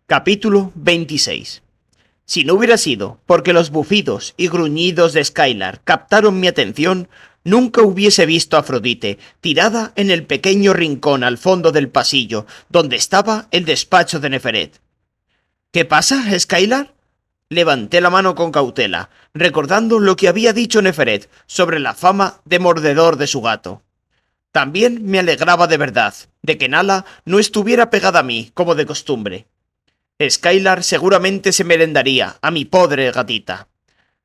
Capítulo 26. Si no hubiera sido porque los bufidos y gruñidos de Skylar captaron mi atención, nunca hubiese visto a Afrodite tirada en el pequeño rincón al fondo del pasillo donde estaba el despacho de Neferet. ¿Qué pasa, Skylar? Levanté la mano con cautela, recordando lo que había dicho Neferet sobre la fama de mordedor de su gato. También me alegraba de verdad de que Nala no estuviera pegada a mí como de costumbre. Skylar seguramente se merendaría a mi pobre gatita.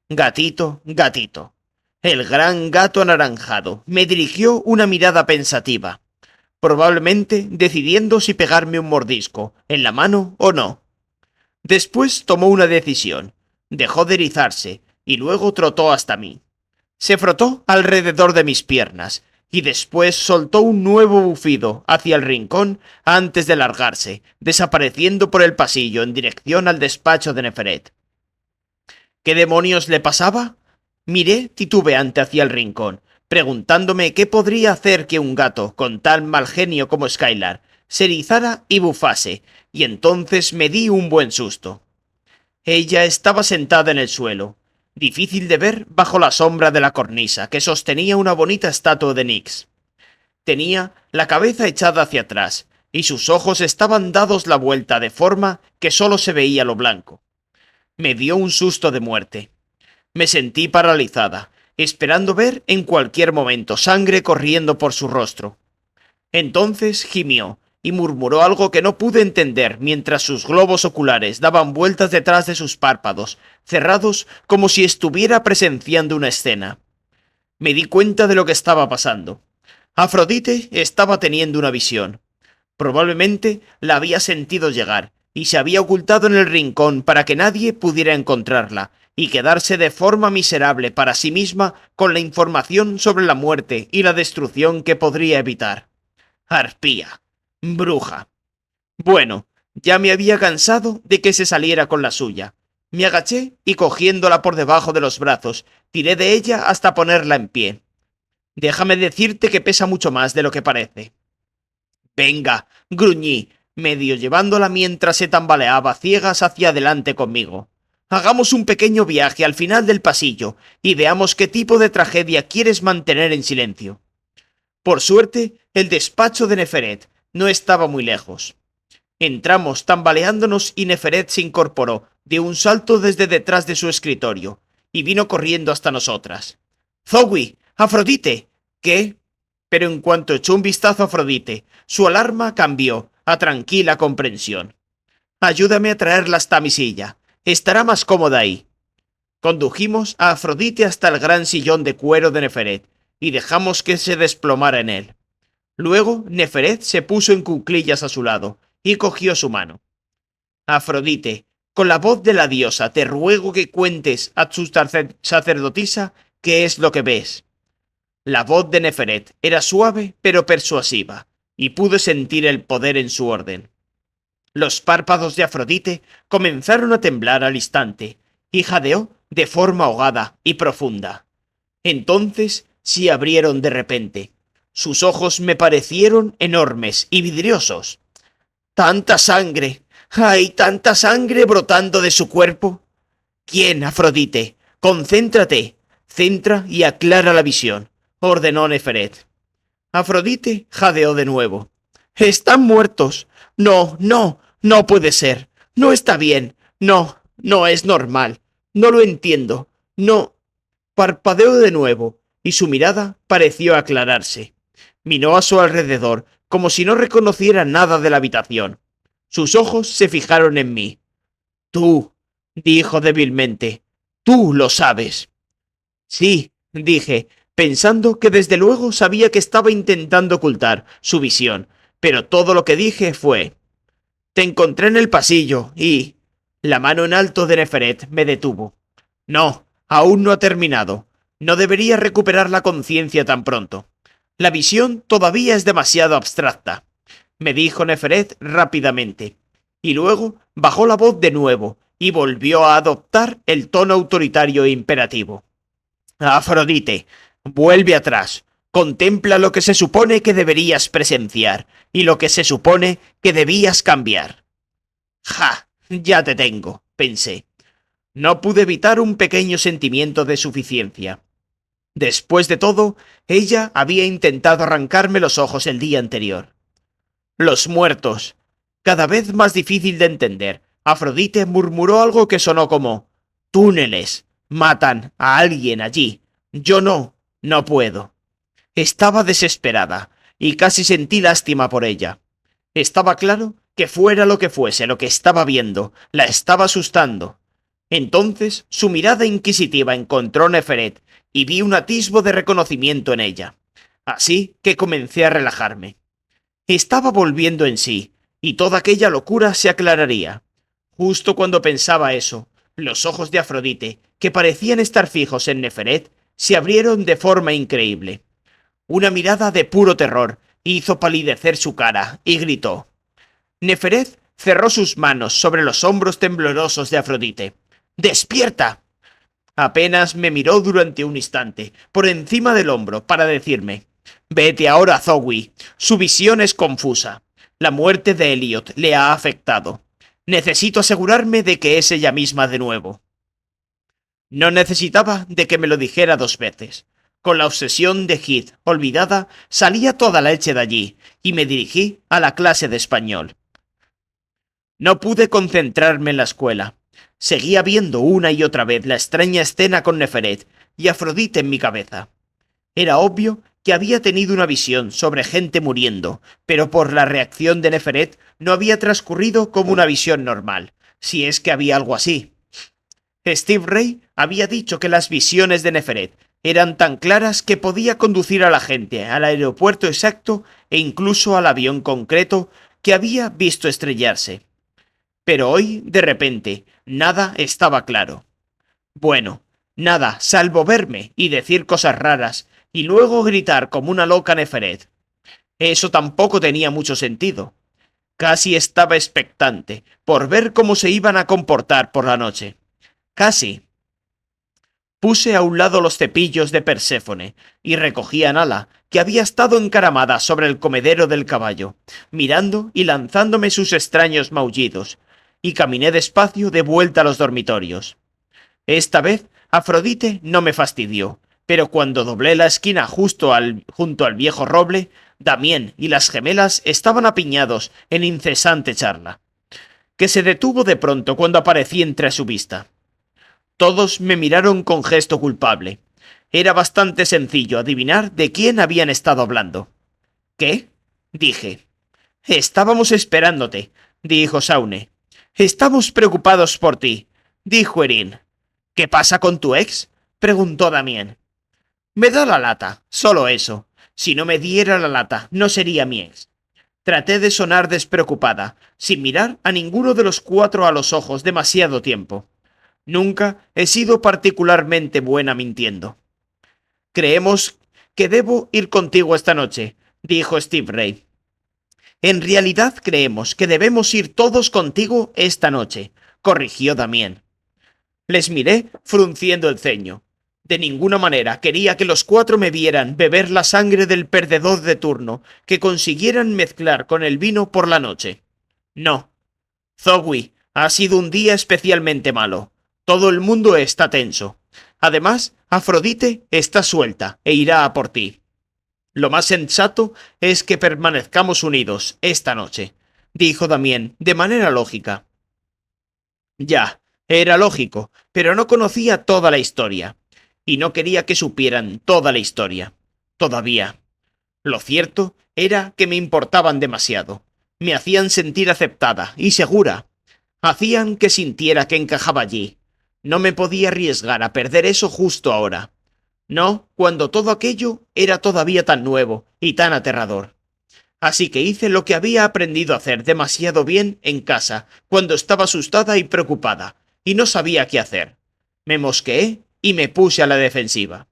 Gatito, gatito. El gran gato anaranjado me dirigió una mirada pensativa, probablemente decidiendo si pegarme un mordisco en la mano o no. Después tomó una decisión, dejó de erizarse y luego trotó hasta mí. Se frotó alrededor de mis piernas y después soltó un nuevo bufido hacia el rincón antes de largarse, desapareciendo por el pasillo en dirección al despacho de Neferet. ¿Qué demonios le pasaba? Miré titubeante hacia el rincón, preguntándome qué podría hacer que un gato con tan mal genio como Skylar se erizara y bufase, y entonces me di un buen susto. Ella estaba sentada en el suelo, difícil de ver bajo la sombra de la cornisa que sostenía una bonita estatua de Nyx. Tenía la cabeza echada hacia atrás, y sus ojos estaban dados la vuelta de forma que solo se veía lo blanco. Me dio un susto de muerte. Me sentí paralizada, esperando ver en cualquier momento sangre corriendo por su rostro. Entonces gimió y murmuró algo que no pude entender mientras sus globos oculares daban vueltas detrás de sus párpados, cerrados como si estuviera presenciando una escena. Me di cuenta de lo que estaba pasando. Afrodite estaba teniendo una visión. Probablemente la había sentido llegar y se había ocultado en el rincón para que nadie pudiera encontrarla y quedarse de forma miserable para sí misma con la información sobre la muerte y la destrucción que podría evitar. Arpía. Bruja. Bueno, ya me había cansado de que se saliera con la suya. Me agaché y cogiéndola por debajo de los brazos, tiré de ella hasta ponerla en pie. Déjame decirte que pesa mucho más de lo que parece. Venga, gruñí, medio llevándola mientras se tambaleaba ciegas hacia adelante conmigo. Hagamos un pequeño viaje al final del pasillo y veamos qué tipo de tragedia quieres mantener en silencio. Por suerte, el despacho de Neferet no estaba muy lejos. Entramos tambaleándonos y Neferet se incorporó de un salto desde detrás de su escritorio y vino corriendo hasta nosotras. ¡Zoe! ¡Afrodite! ¿Qué? Pero en cuanto echó un vistazo a Afrodite, su alarma cambió a tranquila comprensión. Ayúdame a traerla hasta mi silla. Estará más cómoda ahí. Condujimos a Afrodite hasta el gran sillón de cuero de Neferet y dejamos que se desplomara en él. Luego Neferet se puso en cuclillas a su lado y cogió su mano. Afrodite, con la voz de la diosa, te ruego que cuentes a tu sacerdotisa qué es lo que ves. La voz de Neferet era suave pero persuasiva, y pude sentir el poder en su orden. Los párpados de Afrodite comenzaron a temblar al instante, y jadeó de forma ahogada y profunda. Entonces se abrieron de repente. Sus ojos me parecieron enormes y vidriosos. ¡Tanta sangre! ¡Hay tanta sangre brotando de su cuerpo! ¿Quién, Afrodite? ¡Concéntrate! Centra y aclara la visión, ordenó Neferet. Afrodite jadeó de nuevo. ¡Están muertos! No, no, no puede ser. No está bien. No, no es normal. No lo entiendo. No. Parpadeó de nuevo, y su mirada pareció aclararse. Miró a su alrededor, como si no reconociera nada de la habitación. Sus ojos se fijaron en mí. Tú, dijo débilmente, tú lo sabes. Sí, dije, pensando que desde luego sabía que estaba intentando ocultar su visión, pero todo lo que dije fue: te encontré en el pasillo y... La mano en alto de Neferet me detuvo. No, aún no ha terminado. No debería recuperar la conciencia tan pronto. La visión todavía es demasiado abstracta, me dijo Neferet rápidamente, y luego bajó la voz de nuevo y volvió a adoptar el tono autoritario e imperativo. Afrodite, vuelve atrás. Contempla lo que se supone que deberías presenciar y lo que se supone que debías cambiar. ¡Ja! Ya te tengo, pensé. No pude evitar un pequeño sentimiento de suficiencia. Después de todo, ella había intentado arrancarme los ojos el día anterior. Los muertos. Cada vez más difícil de entender. Afrodite murmuró algo que sonó como túneles. Matan a alguien allí. Yo no puedo. Estaba desesperada, y casi sentí lástima por ella. Estaba claro que fuera lo que fuese lo que estaba viendo, la estaba asustando. Entonces su mirada inquisitiva encontró Neferet, y vi un atisbo de reconocimiento en ella. Así que comencé a relajarme. Estaba volviendo en sí, y toda aquella locura se aclararía. Justo cuando pensaba eso, los ojos de Afrodite, que parecían estar fijos en Neferet, se abrieron de forma increíble. Una mirada de puro terror hizo palidecer su cara y gritó. Neferet cerró sus manos sobre los hombros temblorosos de Afrodite. ¡Despierta! Apenas me miró durante un instante, por encima del hombro, para decirme: «Vete ahora, Zoe. Su visión es confusa. La muerte de Elliot le ha afectado. Necesito asegurarme de que es ella misma de nuevo». No necesitaba de que me lo dijera 2 veces. Con la obsesión de Heath olvidada, salía toda la leche de allí, y me dirigí a la clase de español. No pude concentrarme en la escuela. Seguía viendo una y otra vez la extraña escena con Neferet y Afrodite en mi cabeza. Era obvio que había tenido una visión sobre gente muriendo, pero por la reacción de Neferet no había transcurrido como una visión normal, si es que había algo así. Steve Ray había dicho que las visiones de Neferet eran tan claras que podía conducir a la gente al aeropuerto exacto e incluso al avión concreto que había visto estrellarse. Pero hoy, de repente, nada estaba claro. Bueno, nada, salvo verme y decir cosas raras, y luego gritar como una loca Neferet. Eso tampoco tenía mucho sentido. Casi estaba expectante por ver cómo se iban a comportar por la noche. Casi. Puse a un lado los cepillos de Perséfone y recogí a Nala, que había estado encaramada sobre el comedero del caballo, mirando y lanzándome sus extraños maullidos, y caminé despacio de vuelta a los dormitorios. Esta vez Afrodite no me fastidió, pero cuando doblé la esquina junto al viejo roble, Damián y las gemelas estaban apiñados en incesante charla, que se detuvo de pronto cuando aparecí entre su vista. Todos me miraron con gesto culpable. Era bastante sencillo adivinar de quién habían estado hablando. ¿Qué? Dije. Estábamos esperándote, dijo Saune. Estamos preocupados por ti, dijo Erin. ¿Qué pasa con tu ex? Preguntó Damián. Me da la lata, solo eso. Si no me diera la lata, no sería mi ex. Traté de sonar despreocupada, sin mirar a ninguno de los 4 a los ojos demasiado tiempo. Nunca he sido particularmente buena mintiendo. Creemos que debo ir contigo esta noche, dijo Steve Ray. En realidad creemos que debemos ir todos contigo esta noche, corrigió Damián. Les miré frunciendo el ceño. De ninguna manera quería que los 4 me vieran beber la sangre del perdedor de turno que consiguieran mezclar con el vino por la noche. No. Zoe, ha sido un día especialmente malo. Todo el mundo está tenso. Además, Afrodite está suelta e irá a por ti. Lo más sensato es que permanezcamos unidos esta noche, dijo Damián de manera lógica. Ya, era lógico, pero no conocía toda la historia, y no quería que supieran toda la historia. Todavía. Lo cierto era que me importaban demasiado. Me hacían sentir aceptada y segura. Hacían que sintiera que encajaba allí. No me podía arriesgar a perder eso justo ahora. No, cuando todo aquello era todavía tan nuevo y tan aterrador. Así que hice lo que había aprendido a hacer demasiado bien en casa, cuando estaba asustada y preocupada, y no sabía qué hacer. Me mosqueé y me puse a la defensiva.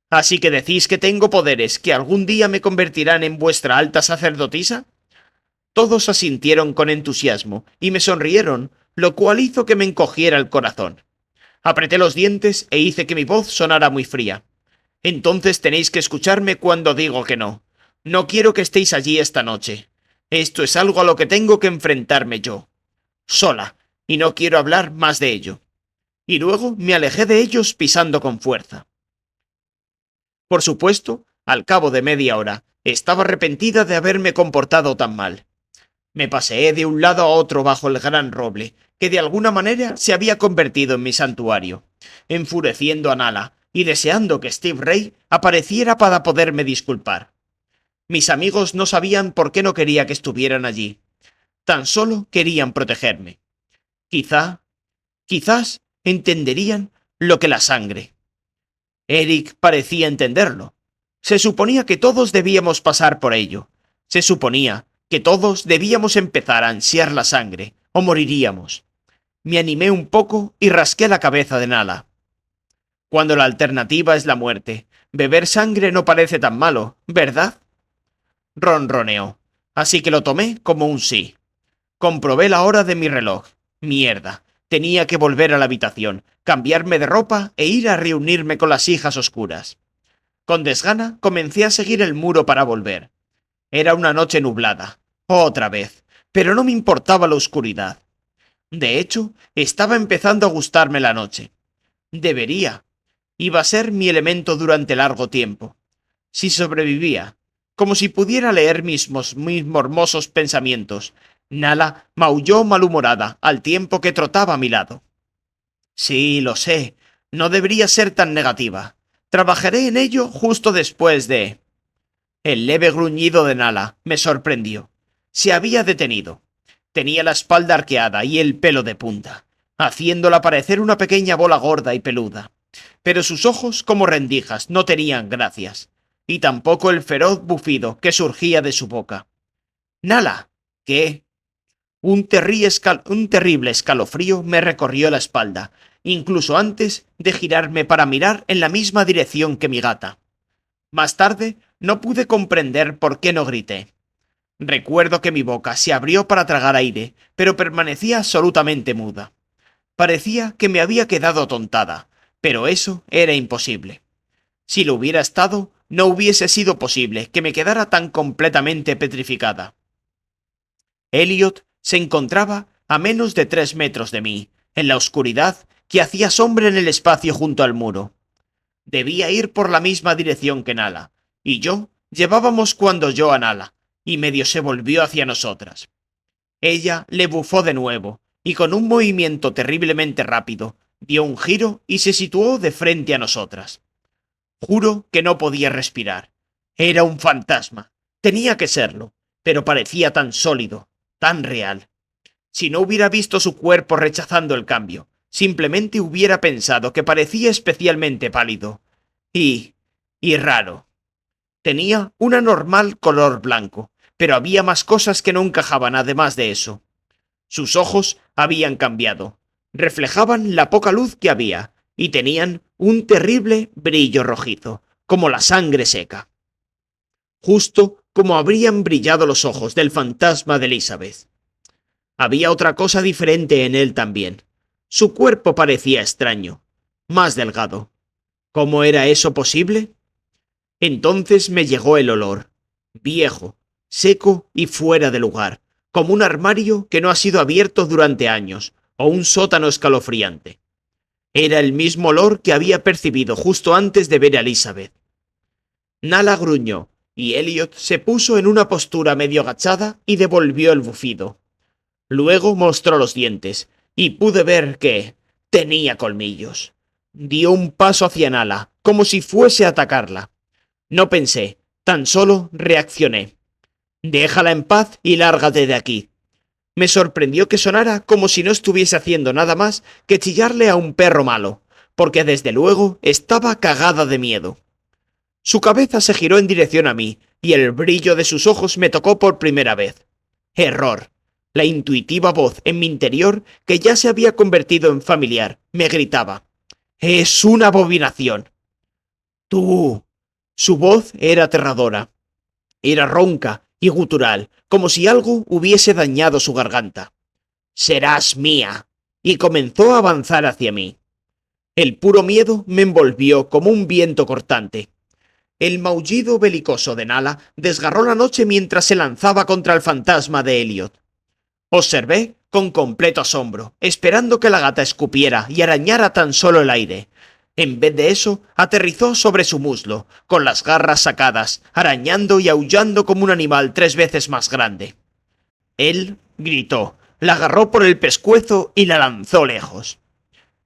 ¿Así que decís que tengo poderes que algún día me convertirán en vuestra alta sacerdotisa? Todos asintieron con entusiasmo y me sonrieron, lo cual hizo que me encogiera el corazón. Apreté los dientes e hice que mi voz sonara muy fría. Entonces tenéis que escucharme cuando digo que no. No quiero que estéis allí esta noche. Esto es algo a lo que tengo que enfrentarme yo. Sola. y no quiero hablar más de ello. Y luego me alejé de ellos pisando con fuerza. Por supuesto, al cabo de media hora, estaba arrepentida de haberme comportado tan mal. Me paseé de un lado a otro bajo el gran roble, que de alguna manera se había convertido en mi santuario, enfureciendo a Nala y deseando que Steve Ray apareciera para poderme disculpar. Mis amigos no sabían por qué no quería que estuvieran allí. Tan solo querían protegerme. Quizás entenderían lo que la sangre. Eric parecía entenderlo. Se suponía que todos debíamos pasar por ello. Se suponía que todos debíamos empezar a ansiar la sangre, o moriríamos. Me animé un poco y rasqué la cabeza de Nala. Cuando la alternativa es la muerte, beber sangre no parece tan malo, ¿verdad? Ronroneó, así que lo tomé como un sí. Comprobé la hora de mi reloj. Mierda. Tenía que volver a la habitación, cambiarme de ropa e ir a reunirme con las hijas oscuras. Con desgana comencé a seguir el muro para volver. Era una noche nublada. Otra vez. Pero no me importaba la oscuridad. De hecho, estaba empezando a gustarme la noche. Debería. Iba a ser mi elemento durante largo tiempo. Si sobrevivía, como si pudiera leer mis mormosos pensamientos, Nala maulló malhumorada al tiempo que trotaba a mi lado. Sí, lo sé. No debería ser tan negativa. Trabajaré en ello justo después de... El leve gruñido de Nala me sorprendió. Se había detenido. Tenía la espalda arqueada y el pelo de punta, haciéndola parecer una pequeña bola gorda y peluda. Pero sus ojos, como rendijas, no tenían gracias, y tampoco el feroz bufido que surgía de su boca. —¡Nala! ¿Qué? Un terrible escalofrío me recorrió la espalda, incluso antes de girarme para mirar en la misma dirección que mi gata. Más tarde, no pude comprender por qué no grité. Recuerdo que mi boca se abrió para tragar aire, pero permanecía absolutamente muda. Parecía que me había quedado tontada, pero eso era imposible. Si lo hubiera estado, no hubiese sido posible que me quedara tan completamente petrificada. Elliot se encontraba a menos de 3 metros de mí, en la oscuridad que hacía sombra en el espacio junto al muro. Debía ir por la misma dirección que Nala, y yo llevábamos cuando yo a Nala, y medio se volvió hacia nosotras. Ella le bufó de nuevo, y con un movimiento terriblemente rápido, dio un giro y se situó de frente a nosotras. Juro que no podía respirar. Era un fantasma. Tenía que serlo, pero parecía tan sólido, tan real. Si no hubiera visto su cuerpo rechazando el cambio, simplemente hubiera pensado que parecía especialmente pálido. Y raro. Tenía un anormal color blanco, pero había más cosas que no encajaban además de eso. Sus ojos habían cambiado. Reflejaban la poca luz que había, y tenían un terrible brillo rojizo, como la sangre seca. Justo como habrían brillado los ojos del fantasma de Elizabeth. Había otra cosa diferente en él también. Su cuerpo parecía extraño, más delgado. ¿Cómo era eso posible? Entonces me llegó el olor, viejo, seco y fuera de lugar, como un armario que no ha sido abierto durante años, o un sótano escalofriante. Era el mismo olor que había percibido justo antes de ver a Elizabeth. Nala gruñó, y Elliot se puso en una postura medio agachada y devolvió el bufido. Luego mostró los dientes, y pude ver que tenía colmillos. Dio un paso hacia Nala, como si fuese a atacarla. No pensé, tan solo reaccioné. Déjala en paz y lárgate de aquí. Me sorprendió que sonara como si no estuviese haciendo nada más que chillarle a un perro malo, porque desde luego estaba cagada de miedo. Su cabeza se giró en dirección a mí, y el brillo de sus ojos me tocó por primera vez. Error. La intuitiva voz en mi interior, que ya se había convertido en familiar, me gritaba: «¡Es una abominación!». «¡Tú!». Su voz era aterradora. Era ronca y gutural, como si algo hubiese dañado su garganta. «Serás mía», y comenzó a avanzar hacia mí. El puro miedo me envolvió como un viento cortante. El maullido belicoso de Nala desgarró la noche mientras se lanzaba contra el fantasma de Elliot. Observé con completo asombro, esperando que la gata escupiera y arañara tan solo el aire. En vez de eso, aterrizó sobre su muslo, con las garras sacadas, arañando y aullando como un animal 3 veces más grande. Él gritó, la agarró por el pescuezo y la lanzó lejos.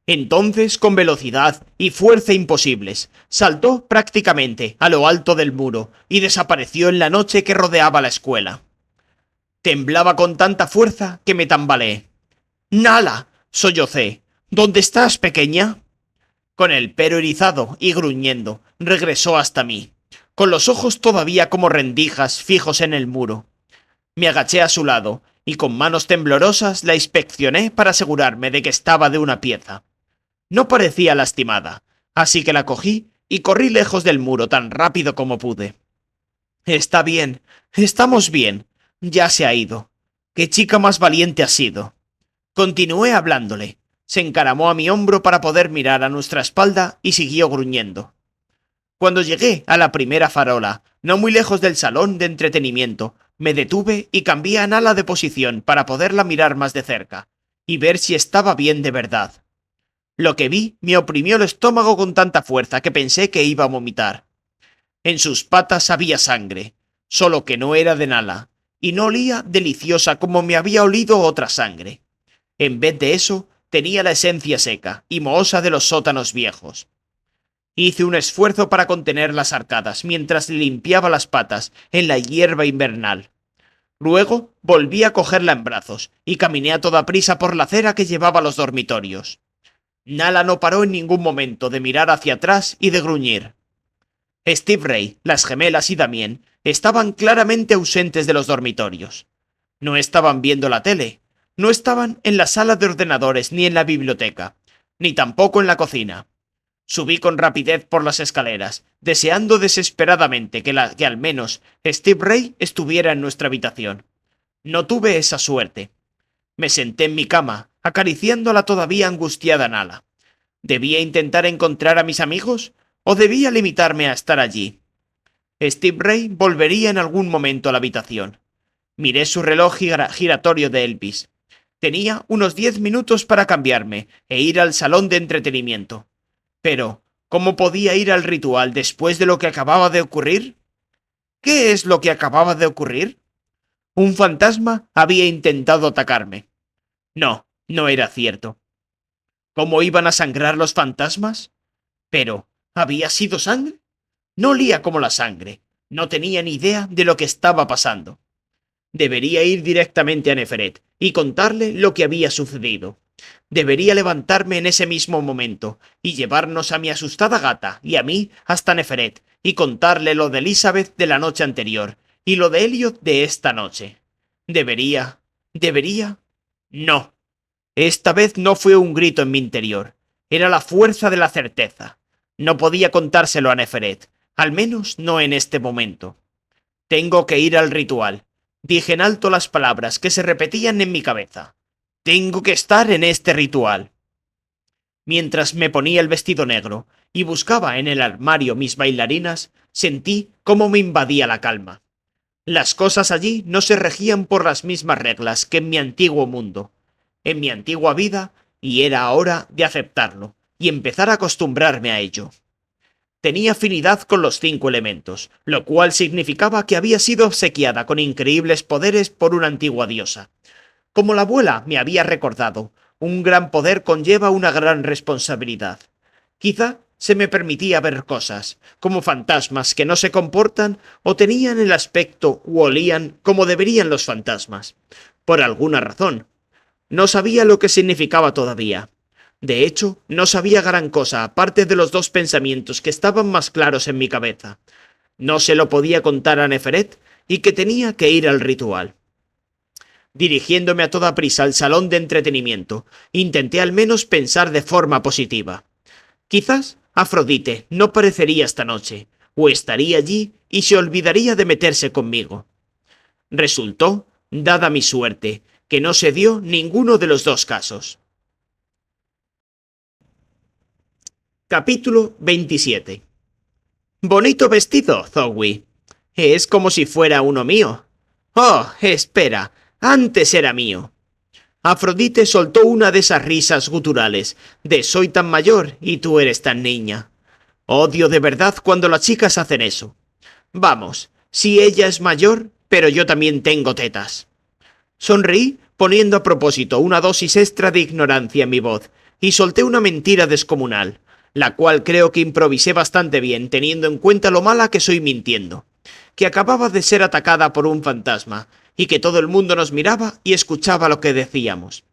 Entonces, con velocidad y fuerza imposibles, saltó prácticamente a lo alto del muro y desapareció en la noche que rodeaba la escuela. Temblaba con tanta fuerza que me tambaleé. «¡Nala!», sollocé. «¿Dónde estás, pequeña?». Con el pelo erizado y gruñendo, regresó hasta mí, con los ojos todavía como rendijas fijos en el muro. Me agaché a su lado y con manos temblorosas la inspeccioné para asegurarme de que estaba de una pieza. No parecía lastimada, así que la cogí y corrí lejos del muro tan rápido como pude. «Está bien, estamos bien. Ya se ha ido. ¡Qué chica más valiente has sido!». Continué hablándole. Se encaramó a mi hombro para poder mirar a nuestra espalda y siguió gruñendo. Cuando llegué a la primera farola, no muy lejos del salón de entretenimiento, me detuve y cambié a Nala de posición para poderla mirar más de cerca y ver si estaba bien de verdad. Lo que vi me oprimió el estómago con tanta fuerza que pensé que iba a vomitar. En sus patas había sangre, solo que no era de Nala, y no olía deliciosa como me había olido otra sangre. En vez de eso, tenía la esencia seca y mohosa de los sótanos viejos. Hice un esfuerzo para contener las arcadas mientras limpiaba las patas en la hierba invernal. Luego volví a cogerla en brazos y caminé a toda prisa por la acera que llevaba a los dormitorios. Nala no paró en ningún momento de mirar hacia atrás y de gruñir. Steve Ray, las gemelas y Damien estaban claramente ausentes de los dormitorios. No estaban viendo la tele, no estaban en la sala de ordenadores ni en la biblioteca, ni tampoco en la cocina. Subí con rapidez por las escaleras, deseando desesperadamente que al menos Steve Ray estuviera en nuestra habitación. No tuve esa suerte. Me senté en mi cama, acariciando a la todavía angustiada Nala. ¿Debía intentar encontrar a mis amigos o debía limitarme a estar allí? Steve Ray volvería en algún momento a la habitación. Miré su reloj giratorio de Elvis. Tenía unos 10 minutos para cambiarme e ir al salón de entretenimiento. Pero, ¿cómo podía ir al ritual después de lo que acababa de ocurrir? ¿Qué es lo que acababa de ocurrir? Un fantasma había intentado atacarme. No, no era cierto. ¿Cómo iban a sangrar los fantasmas? Pero, ¿había sido sangre? No olía como la sangre. No tenía ni idea de lo que estaba pasando. Debería ir directamente a Neferet y contarle lo que había sucedido. Debería levantarme en ese mismo momento y llevarnos a mi asustada gata y a mí hasta Neferet y contarle lo de Elizabeth de la noche anterior y lo de Elliot de esta noche. ¿Debería? No. Esta vez no fue un grito en mi interior. Era la fuerza de la certeza. No podía contárselo a Neferet, al menos no en este momento. Tengo que ir al ritual. Dije en alto las palabras que se repetían en mi cabeza. Tengo que estar en este ritual. Mientras me ponía el vestido negro y buscaba en el armario mis bailarinas, sentí cómo me invadía la calma. Las cosas allí no se regían por las mismas reglas que en mi antiguo mundo, en mi antigua vida, y era hora de aceptarlo y empezar a acostumbrarme a ello. Tenía afinidad con los 5 elementos, lo cual significaba que había sido obsequiada con increíbles poderes por una antigua diosa. Como la abuela me había recordado, un gran poder conlleva una gran responsabilidad. Quizá se me permitía ver cosas, como fantasmas que no se comportan o tenían el aspecto u olían como deberían los fantasmas. Por alguna razón. No sabía lo que significaba todavía. De hecho, no sabía gran cosa aparte de los 2 pensamientos que estaban más claros en mi cabeza. No se lo podía contar a Neferet y que tenía que ir al ritual. Dirigiéndome a toda prisa al salón de entretenimiento, intenté al menos pensar de forma positiva. Quizás Afrodite no parecería esta noche, o estaría allí y se olvidaría de meterse conmigo. Resultó, dada mi suerte, que no se dio ninguno de los 2 casos. Capítulo 27. Bonito vestido, Zoe. Es como si fuera uno mío. Oh, espera, antes era mío. Afrodite soltó una de esas risas guturales, de soy tan mayor y tú eres tan niña. Odio de verdad cuando las chicas hacen eso. Vamos, si ella es mayor, pero yo también tengo tetas. Sonreí, poniendo a propósito una dosis extra de ignorancia en mi voz, y solté una mentira descomunal, la cual creo que improvisé bastante bien teniendo en cuenta lo mala que soy mintiendo, que acababa de ser atacada por un fantasma, y que todo el mundo nos miraba y escuchaba lo que decíamos.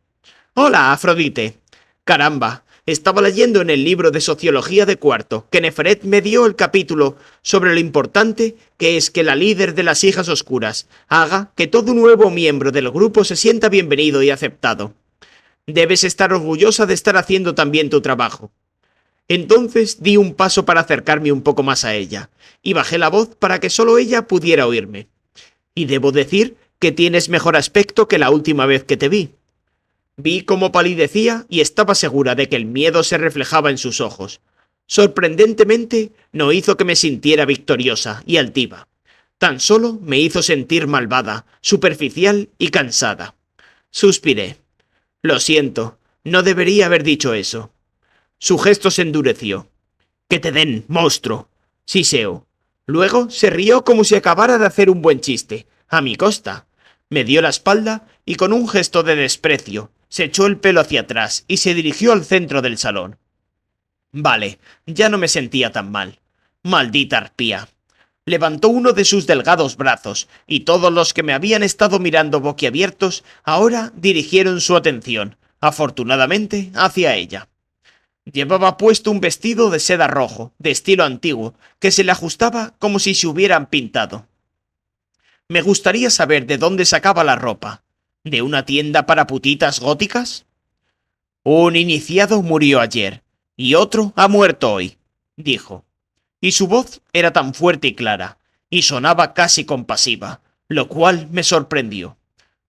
«Hola, Afrodite». Caramba, estaba leyendo en el libro de Sociología de cuarto que Neferet me dio el capítulo sobre lo importante que es que la líder de las hijas oscuras haga que todo nuevo miembro del grupo se sienta bienvenido y aceptado. Debes estar orgullosa de estar haciendo también tu trabajo. Entonces di un paso para acercarme un poco más a ella, y bajé la voz para que solo ella pudiera oírme. Y debo decir que tienes mejor aspecto que la última vez que te vi. Vi cómo palidecía y estaba segura de que el miedo se reflejaba en sus ojos. Sorprendentemente, no hizo que me sintiera victoriosa y altiva. Tan solo me hizo sentir malvada, superficial y cansada. Suspiré. Lo siento, no debería haber dicho eso. Su gesto se endureció. «¡Que te den, monstruo!», siseó. Luego se rió como si acabara de hacer un buen chiste, a mi costa. Me dio la espalda y con un gesto de desprecio se echó el pelo hacia atrás y se dirigió al centro del salón. Vale, ya no me sentía tan mal. Maldita arpía. Levantó uno de sus delgados brazos, y todos los que me habían estado mirando boquiabiertos ahora dirigieron su atención, afortunadamente, hacia ella. Llevaba puesto un vestido de seda rojo, de estilo antiguo, que se le ajustaba como si se hubieran pintado. Me gustaría saber de dónde sacaba la ropa. ¿De una tienda para putitas góticas? Un iniciado murió ayer, y otro ha muerto hoy, dijo. Y su voz era tan fuerte y clara, y sonaba casi compasiva, lo cual me sorprendió.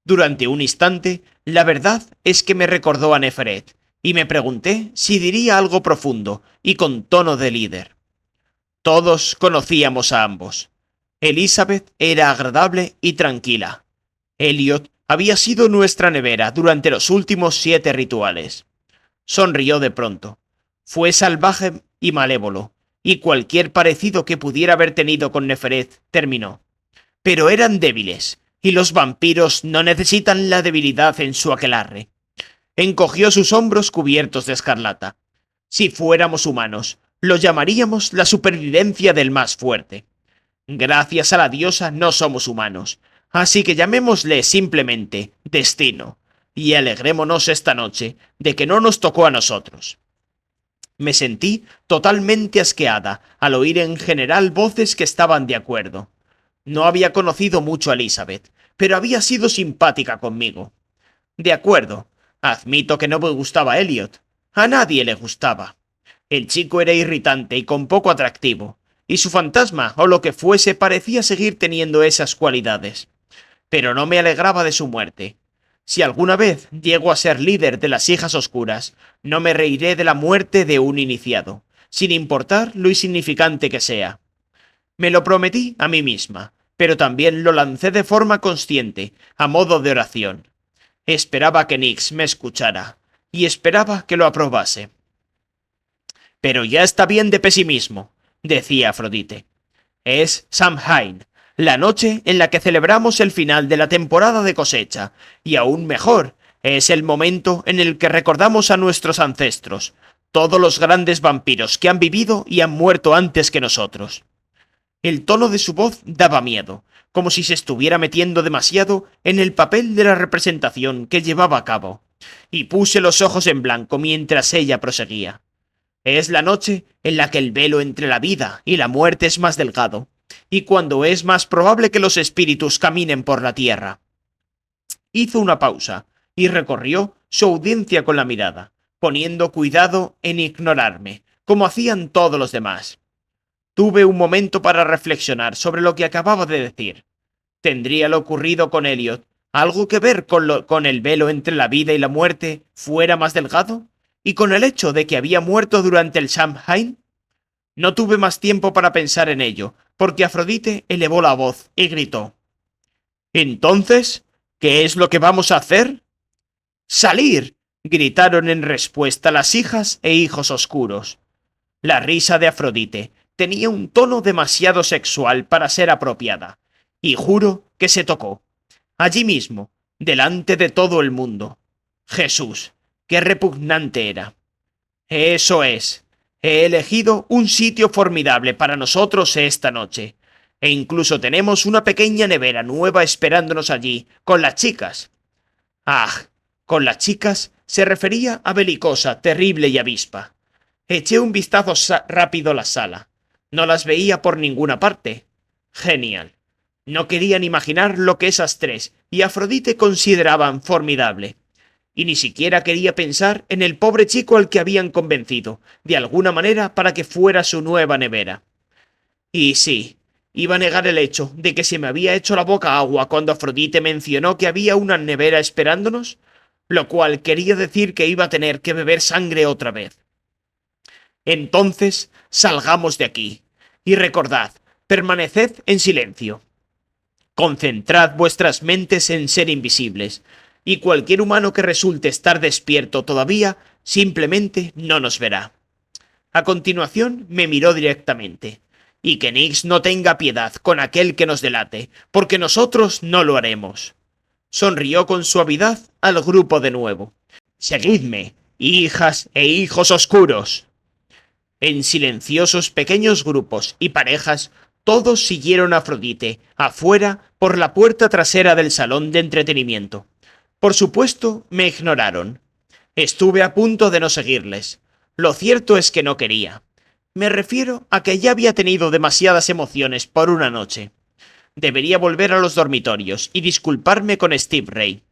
Durante un instante, la verdad es que me recordó a Neferet, y me pregunté si diría algo profundo y con tono de líder. Todos conocíamos a ambos. Elizabeth era agradable y tranquila. Elliot había sido nuestra nevera durante los últimos 7 rituales. Sonrió de pronto. Fue salvaje y malévolo, y cualquier parecido que pudiera haber tenido con Neferet terminó. Pero eran débiles, y los vampiros no necesitan la debilidad en su aquelarre. Encogió sus hombros cubiertos de escarlata. Si fuéramos humanos, lo llamaríamos la supervivencia del más fuerte. Gracias a la diosa no somos humanos, así que llamémosle simplemente destino, y alegrémonos esta noche de que no nos tocó a nosotros. Me sentí totalmente asqueada al oír en general voces que estaban de acuerdo. No había conocido mucho a Elizabeth, pero había sido simpática conmigo. De acuerdo, admito que no me gustaba Elliot. A nadie le gustaba. El chico era irritante y con poco atractivo, y su fantasma o lo que fuese parecía seguir teniendo esas cualidades. Pero no me alegraba de su muerte. Si alguna vez llego a ser líder de las hijas oscuras, no me reiré de la muerte de un iniciado, sin importar lo insignificante que sea. Me lo prometí a mí misma, pero también lo lancé de forma consciente, a modo de oración. Esperaba que Nyx me escuchara, y esperaba que lo aprobase. «Pero ya está bien de pesimismo», decía Afrodite. «Es Samhain, la noche en la que celebramos el final de la temporada de cosecha, y aún mejor, es el momento en el que recordamos a nuestros ancestros, todos los grandes vampiros que han vivido y han muerto antes que nosotros». El tono de su voz daba miedo, como si se estuviera metiendo demasiado en el papel de la representación que llevaba a cabo, y puse los ojos en blanco mientras ella proseguía. «Es la noche en la que el velo entre la vida y la muerte es más delgado, y cuando es más probable que los espíritus caminen por la tierra». Hizo una pausa y recorrió su audiencia con la mirada, poniendo cuidado en ignorarme, como hacían todos los demás. Tuve un momento para reflexionar sobre lo que acababa de decir. ¿Tendría lo ocurrido con Elliot algo que ver con el velo entre la vida y la muerte fuera más delgado? ¿Y con el hecho de que había muerto durante el Samhain? No tuve más tiempo para pensar en ello, porque Afrodite elevó la voz y gritó. «¿Entonces, qué es lo que vamos a hacer?» ¡Salir! Gritaron en respuesta las hijas e hijos oscuros. La risa de Afrodite tenía un tono demasiado sexual para ser apropiada, y juro que se tocó, allí mismo, delante de todo el mundo. Jesús, qué repugnante era. Eso es. He elegido un sitio formidable para nosotros esta noche. E incluso tenemos una pequeña nevera nueva esperándonos allí, con las chicas. Ah, con las chicas se refería a Belicosa, Terrible y Avispa. Eché un vistazo rápido a la sala. No las veía por ninguna parte. Genial. No querían imaginar lo que esas tres y Afrodite consideraban formidable. Y ni siquiera quería pensar en el pobre chico al que habían convencido, de alguna manera, para que fuera su nueva nevera. Y sí, iba a negar el hecho de que se me había hecho la boca agua cuando Afrodite mencionó que había una nevera esperándonos, lo cual quería decir que iba a tener que beber sangre otra vez. Entonces, salgamos de aquí. Y recordad, permaneced en silencio. Concentrad vuestras mentes en ser invisibles, y cualquier humano que resulte estar despierto todavía, simplemente no nos verá. A continuación me miró directamente. Y que Nyx no tenga piedad con aquel que nos delate, porque nosotros no lo haremos. Sonrió con suavidad al grupo de nuevo. Seguidme, hijas e hijos oscuros. En silenciosos pequeños grupos y parejas, todos siguieron a Afrodite, afuera, por la puerta trasera del salón de entretenimiento. Por supuesto, me ignoraron. Estuve a punto de no seguirles. Lo cierto es que no quería. Me refiero a que ya había tenido demasiadas emociones por una noche. Debería volver a los dormitorios y disculparme con Steve Ray.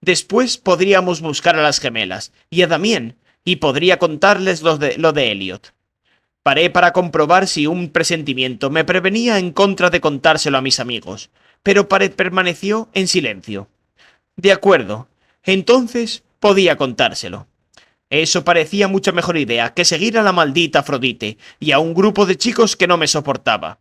Después podríamos buscar a las gemelas y a Damien, y podría contarles lo de Elliot. Paré para comprobar si un presentimiento me prevenía en contra de contárselo a mis amigos, pero permaneció en silencio. De acuerdo, entonces podía contárselo. Eso parecía mucha mejor idea que seguir a la maldita Afrodite y a un grupo de chicos que no me soportaba.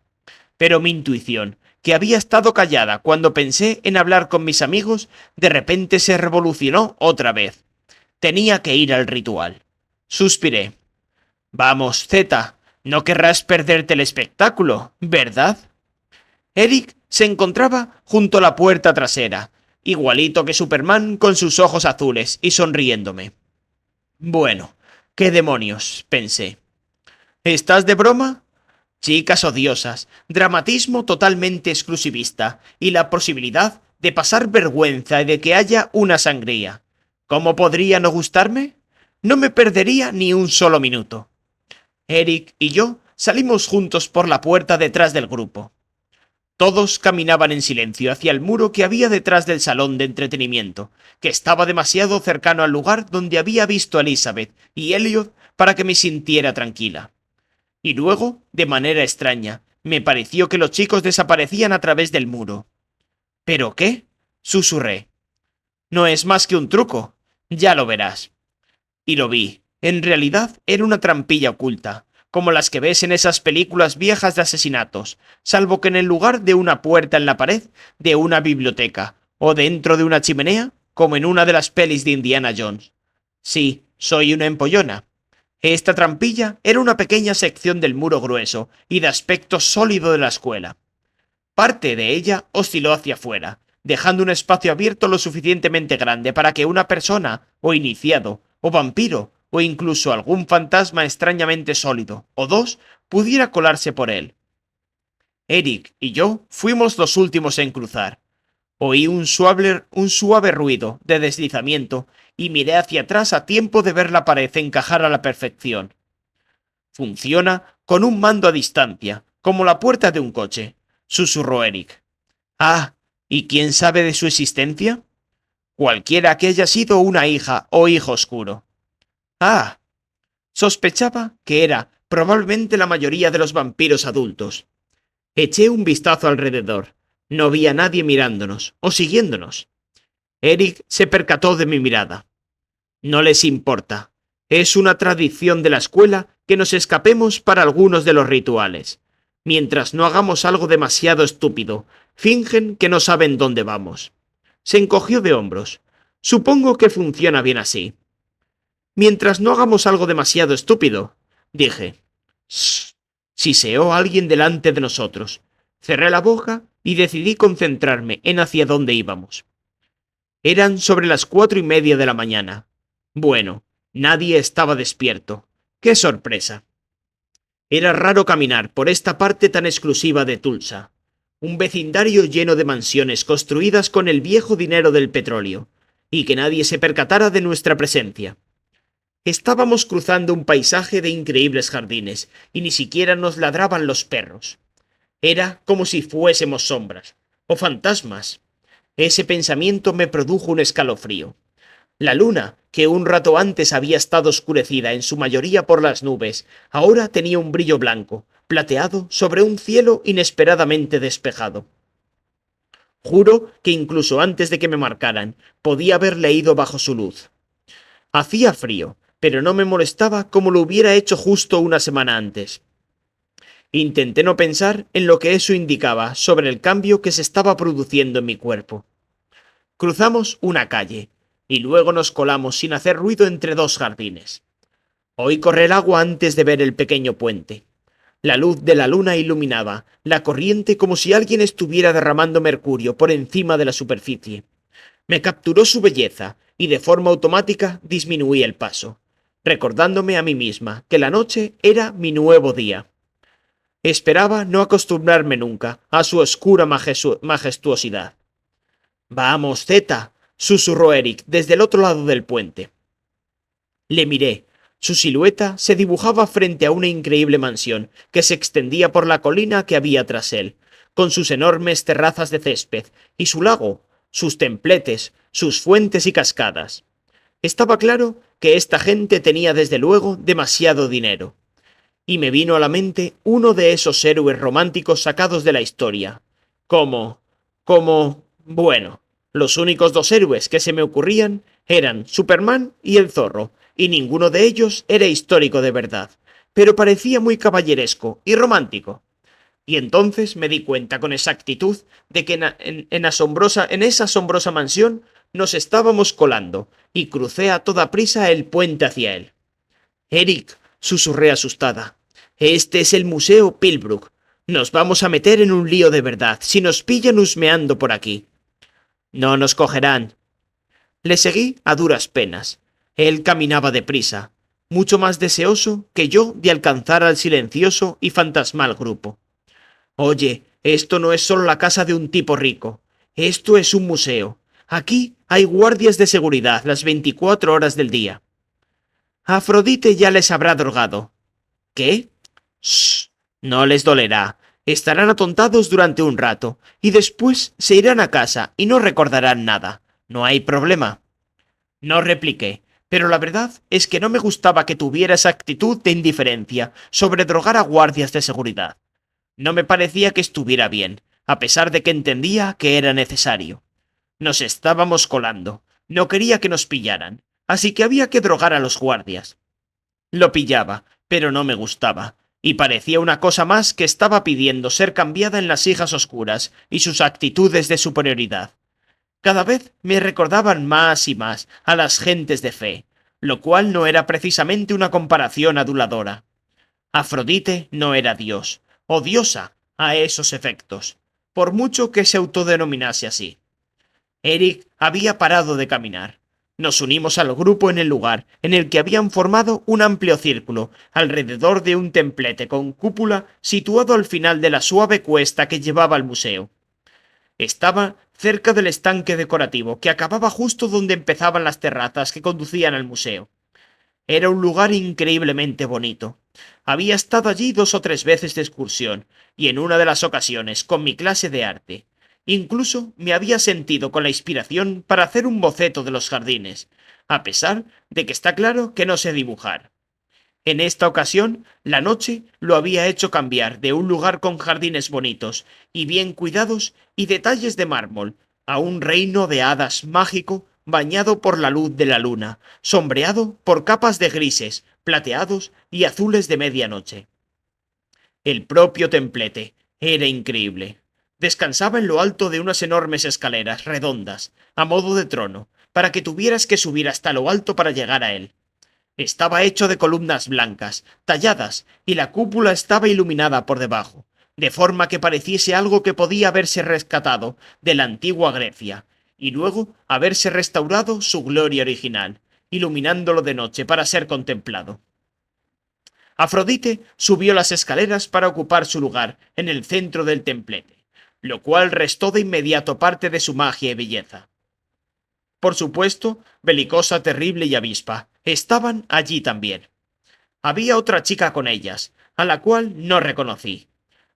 Pero mi intuición, que había estado callada cuando pensé en hablar con mis amigos, de repente se revolucionó otra vez. Tenía que ir al ritual. Suspiré. Vamos, Zeta, no querrás perderte el espectáculo, ¿verdad? Eric se encontraba junto a la puerta trasera, igualito que Superman con sus ojos azules y sonriéndome. Bueno, qué demonios, pensé. ¿Estás de broma? Chicas odiosas, dramatismo totalmente exclusivista y la posibilidad de pasar vergüenza y de que haya una sangría. ¿Cómo podría no gustarme? No me perdería ni un solo minuto. Eric y yo salimos juntos por la puerta detrás del grupo. Todos caminaban en silencio hacia el muro que había detrás del salón de entretenimiento, que estaba demasiado cercano al lugar donde había visto a Elizabeth y Elliot para que me sintiera tranquila. Y luego, de manera extraña, me pareció que los chicos desaparecían a través del muro. ¿Pero qué? Susurré. No es más que un truco. Ya lo verás. Y lo vi. En realidad era una trampilla oculta, como las que ves en esas películas viejas de asesinatos, salvo que en el lugar de una puerta en la pared, de una biblioteca, o dentro de una chimenea, como en una de las pelis de Indiana Jones. Sí, soy una empollona. Esta trampilla era una pequeña sección del muro grueso y de aspecto sólido de la escuela. Parte de ella osciló hacia afuera, dejando un espacio abierto lo suficientemente grande para que una persona, o iniciado, o vampiro, o incluso algún fantasma extrañamente sólido, o dos, pudiera colarse por él. Eric y yo fuimos los últimos en cruzar. Oí un suave ruido de deslizamiento y miré hacia atrás a tiempo de ver la pared encajar a la perfección. Funciona con un mando a distancia, como la puerta de un coche, susurró Eric. Ah, ¿y quién sabe de su existencia? Cualquiera que haya sido una hija o hijo oscuro. Ah, sospechaba que era probablemente la mayoría de los vampiros adultos. Eché un vistazo alrededor. No vi a nadie mirándonos o siguiéndonos. Eric se percató de mi mirada. No les importa. Es una tradición de la escuela que nos escapemos para algunos de los rituales. Mientras no hagamos algo demasiado estúpido, fingen que no saben dónde vamos. Se encogió de hombros. Supongo que funciona bien así. Mientras no hagamos algo demasiado estúpido, dije. «Shh», siseó alguien delante de nosotros. Cerré la boca y decidí concentrarme en hacia dónde íbamos. Eran sobre las 4:30 de la mañana. Bueno, nadie estaba despierto. ¡Qué sorpresa! Era raro caminar por esta parte tan exclusiva de Tulsa. Un vecindario lleno de mansiones construidas con el viejo dinero del petróleo, y que nadie se percatara de nuestra presencia. Estábamos cruzando un paisaje de increíbles jardines, y ni siquiera nos ladraban los perros. Era como si fuésemos sombras, o fantasmas. Ese pensamiento me produjo un escalofrío. La luna, que un rato antes había estado oscurecida en su mayoría por las nubes, ahora tenía un brillo blanco, plateado, sobre un cielo inesperadamente despejado. Juro que incluso antes de que me marcaran, podía haber leído bajo su luz. Hacía frío, pero no me molestaba como lo hubiera hecho justo una semana antes. Intenté no pensar en lo que eso indicaba sobre el cambio que se estaba produciendo en mi cuerpo. Cruzamos una calle, y luego nos colamos sin hacer ruido entre dos jardines. Oí correr agua antes de ver el pequeño puente. La luz de la luna iluminaba la corriente como si alguien estuviera derramando mercurio por encima de la superficie. Me capturó su belleza, y de forma automática disminuí el paso, recordándome a mí misma que la noche era mi nuevo día. Esperaba no acostumbrarme nunca a su oscura majestuosidad. Vamos, Zeta, susurró Eric desde el otro lado del puente. Le miré. Su silueta se dibujaba frente a una increíble mansión que se extendía por la colina que había tras él, con sus enormes terrazas de césped y su lago, sus templetes, sus fuentes y cascadas. Estaba claro que esta gente tenía desde luego demasiado dinero. Y me vino a la mente uno de esos héroes románticos sacados de la historia. Bueno, los únicos dos héroes que se me ocurrían eran Superman y el Zorro, y ninguno de ellos era histórico de verdad, pero parecía muy caballeresco y romántico. Y entonces me di cuenta con exactitud de que en esa asombrosa mansión nos estábamos colando, y crucé a toda prisa el puente hacia él. Eric, susurré asustada, este es el Museo Pillbrook. Nos vamos a meter en un lío de verdad si nos pillan husmeando por aquí. No nos cogerán. Le seguí a duras penas. Él caminaba deprisa, mucho más deseoso que yo de alcanzar al silencioso y fantasmal grupo. Oye, esto no es solo la casa de un tipo rico. Esto es un museo. Aquí hay guardias de seguridad las 24 horas del día. Afrodite ya les habrá drogado. ¿Qué? Shh, no les dolerá. Estarán atontados durante un rato, y después se irán a casa y no recordarán nada. No hay problema. No repliqué, pero la verdad es que no me gustaba que tuviera esa actitud de indiferencia sobre drogar a guardias de seguridad. No me parecía que estuviera bien, a pesar de que entendía que era necesario. Nos estábamos colando. No quería que nos pillaran, así que había que drogar a los guardias. Lo pillaba, pero no me gustaba, y parecía una cosa más que estaba pidiendo ser cambiada en las hijas oscuras y sus actitudes de superioridad. Cada vez me recordaban más y más a las gentes de fe, lo cual no era precisamente una comparación aduladora. Afrodite no era dios, o diosa, a esos efectos, por mucho que se autodenominase así. Eric había parado de caminar. Nos unimos al grupo en el lugar en el que habían formado un amplio círculo, alrededor de un templete con cúpula situado al final de la suave cuesta que llevaba al museo. Estaba cerca del estanque decorativo, que acababa justo donde empezaban las terrazas que conducían al museo. Era un lugar increíblemente bonito. Había estado allí 2 o 3 veces de excursión, y en una de las ocasiones con mi clase de arte. Incluso me había sentido con la inspiración para hacer un boceto de los jardines, a pesar de que está claro que no sé dibujar. En esta ocasión, la noche lo había hecho cambiar de un lugar con jardines bonitos y bien cuidados y detalles de mármol, a un reino de hadas mágico bañado por la luz de la luna, sombreado por capas de grises, plateados y azules de medianoche. El propio templete era increíble. Descansaba en lo alto de unas enormes escaleras redondas, a modo de trono, para que tuvieras que subir hasta lo alto para llegar a él. Estaba hecho de columnas blancas, talladas, y la cúpula estaba iluminada por debajo, de forma que pareciese algo que podía haberse rescatado de la antigua Grecia, y luego haberse restaurado su gloria original, iluminándolo de noche para ser contemplado. Afrodite subió las escaleras para ocupar su lugar en el centro del templete, lo cual restó de inmediato parte de su magia y belleza. Por supuesto, Belicosa, Terrible y Avispa estaban allí también. Había otra chica con ellas, a la cual no reconocí.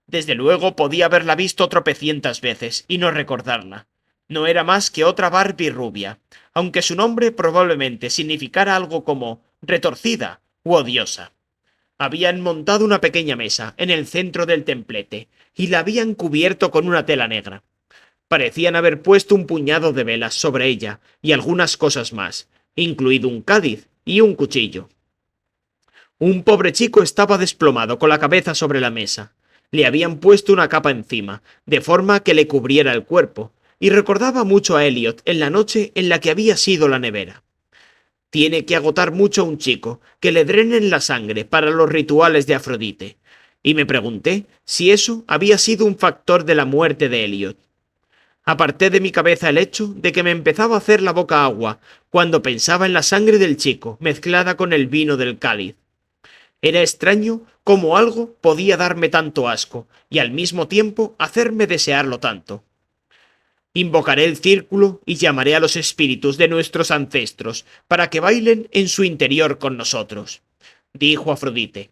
Desde luego podía haberla visto tropecientas veces y no recordarla. No era más que otra Barbie rubia, aunque su nombre probablemente significara algo como retorcida u odiosa. Habían montado una pequeña mesa en el centro del templete y la habían cubierto con una tela negra. Parecían haber puesto un puñado de velas sobre ella y algunas cosas más, incluido un cádiz y un cuchillo. Un pobre chico estaba desplomado con la cabeza sobre la mesa. Le habían puesto una capa encima, de forma que le cubriera el cuerpo, y recordaba mucho a Elliot en la noche en la que había sido la nevera. Tiene que agotar mucho a un chico, que le drenen la sangre para los rituales de Afrodite, y me pregunté si eso había sido un factor de la muerte de Elliot. Aparté de mi cabeza el hecho de que me empezaba a hacer la boca agua cuando pensaba en la sangre del chico mezclada con el vino del cáliz. Era extraño cómo algo podía darme tanto asco y al mismo tiempo hacerme desearlo tanto. Invocaré el círculo y llamaré a los espíritus de nuestros ancestros para que bailen en su interior con nosotros, dijo Afrodite.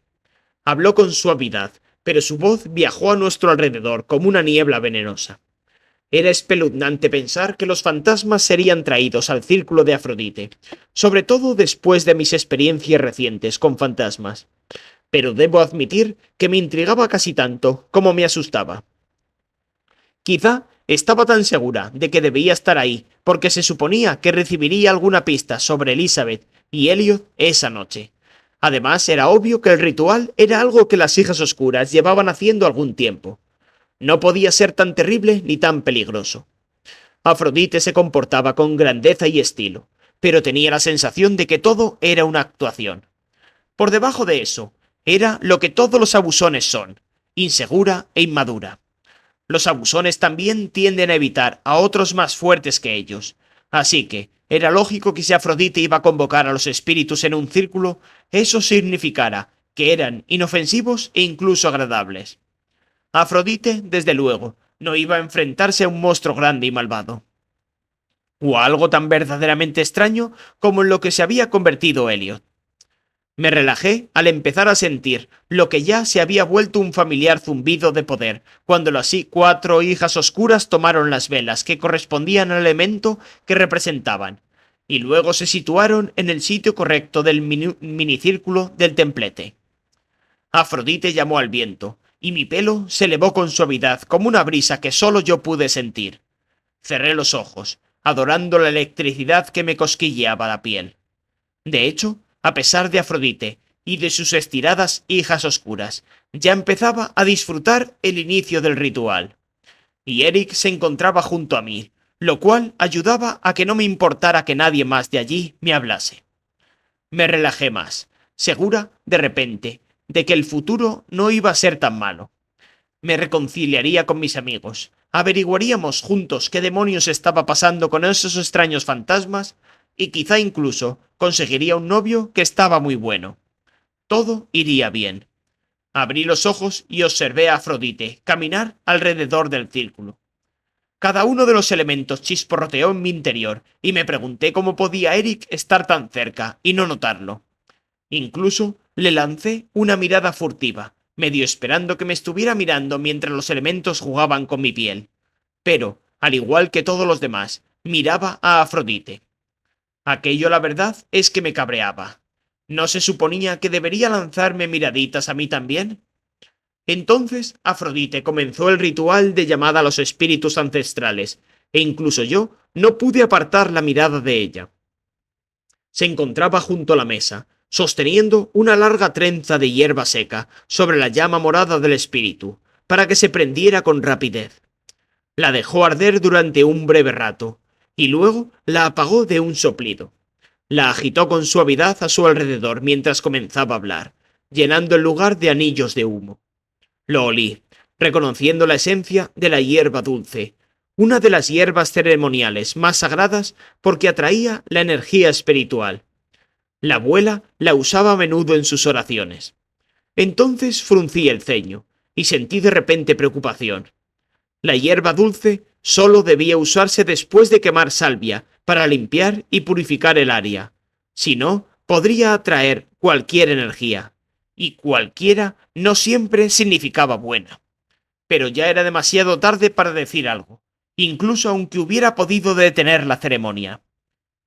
Habló con suavidad, pero su voz viajó a nuestro alrededor como una niebla venenosa. Era espeluznante pensar que los fantasmas serían traídos al círculo de Afrodite, sobre todo después de mis experiencias recientes con fantasmas. Pero debo admitir que me intrigaba casi tanto como me asustaba. Quizá estaba tan segura de que debía estar ahí, porque se suponía que recibiría alguna pista sobre Elizabeth y Elliot esa noche. Además, era obvio que el ritual era algo que las hijas oscuras llevaban haciendo algún tiempo. No podía ser tan terrible ni tan peligroso. Afrodite se comportaba con grandeza y estilo, pero tenía la sensación de que todo era una actuación. Por debajo de eso, era lo que todos los abusones son, insegura e inmadura. Los abusones también tienden a evitar a otros más fuertes que ellos, así que era lógico que si Afrodite iba a convocar a los espíritus en un círculo, eso significara que eran inofensivos e incluso agradables. Afrodite, desde luego, no iba a enfrentarse a un monstruo grande y malvado. O a algo tan verdaderamente extraño como en lo que se había convertido Elliot. Me relajé al empezar a sentir lo que ya se había vuelto un familiar zumbido de poder, cuando las 4 hijas oscuras tomaron las velas que correspondían al elemento que representaban, y luego se situaron en el sitio correcto del minicírculo del templete. Afrodite llamó al viento, y mi pelo se elevó con suavidad como una brisa que solo yo pude sentir. Cerré los ojos, adorando la electricidad que me cosquilleaba la piel. De hecho, a pesar de Afrodite y de sus estiradas hijas oscuras, ya empezaba a disfrutar el inicio del ritual. Y Eric se encontraba junto a mí, lo cual ayudaba a que no me importara que nadie más de allí me hablase. Me relajé más, segura, de repente, de que el futuro no iba a ser tan malo. Me reconciliaría con mis amigos, averiguaríamos juntos qué demonios estaba pasando con esos extraños fantasmas, y quizá incluso conseguiría un novio que estaba muy bueno. Todo iría bien. Abrí los ojos y observé a Afrodite caminar alrededor del círculo. Cada uno de los elementos chisporroteó en mi interior, y me pregunté cómo podía Eric estar tan cerca y no notarlo. Incluso le lancé una mirada furtiva, medio esperando que me estuviera mirando mientras los elementos jugaban con mi piel. Pero, al igual que todos los demás, miraba a Afrodite. Aquello, la verdad, es que me cabreaba. ¿No se suponía que debería lanzarme miraditas a mí también? Entonces Afrodite comenzó el ritual de llamada a los espíritus ancestrales, e incluso yo no pude apartar la mirada de ella. Se encontraba junto a la mesa, sosteniendo una larga trenza de hierba seca sobre la llama morada del espíritu, para que se prendiera con rapidez. La dejó arder durante un breve rato, y luego la apagó de un soplido. La agitó con suavidad a su alrededor mientras comenzaba a hablar, llenando el lugar de anillos de humo. Lo olí, reconociendo la esencia de la hierba dulce, una de las hierbas ceremoniales más sagradas porque atraía la energía espiritual. La abuela la usaba a menudo en sus oraciones. Entonces fruncí el ceño y sentí de repente preocupación. La hierba dulce solo debía usarse después de quemar salvia para limpiar y purificar el área. Si no, podría atraer cualquier energía. Y cualquiera no siempre significaba buena. Pero ya era demasiado tarde para decir algo, incluso aunque hubiera podido detener la ceremonia.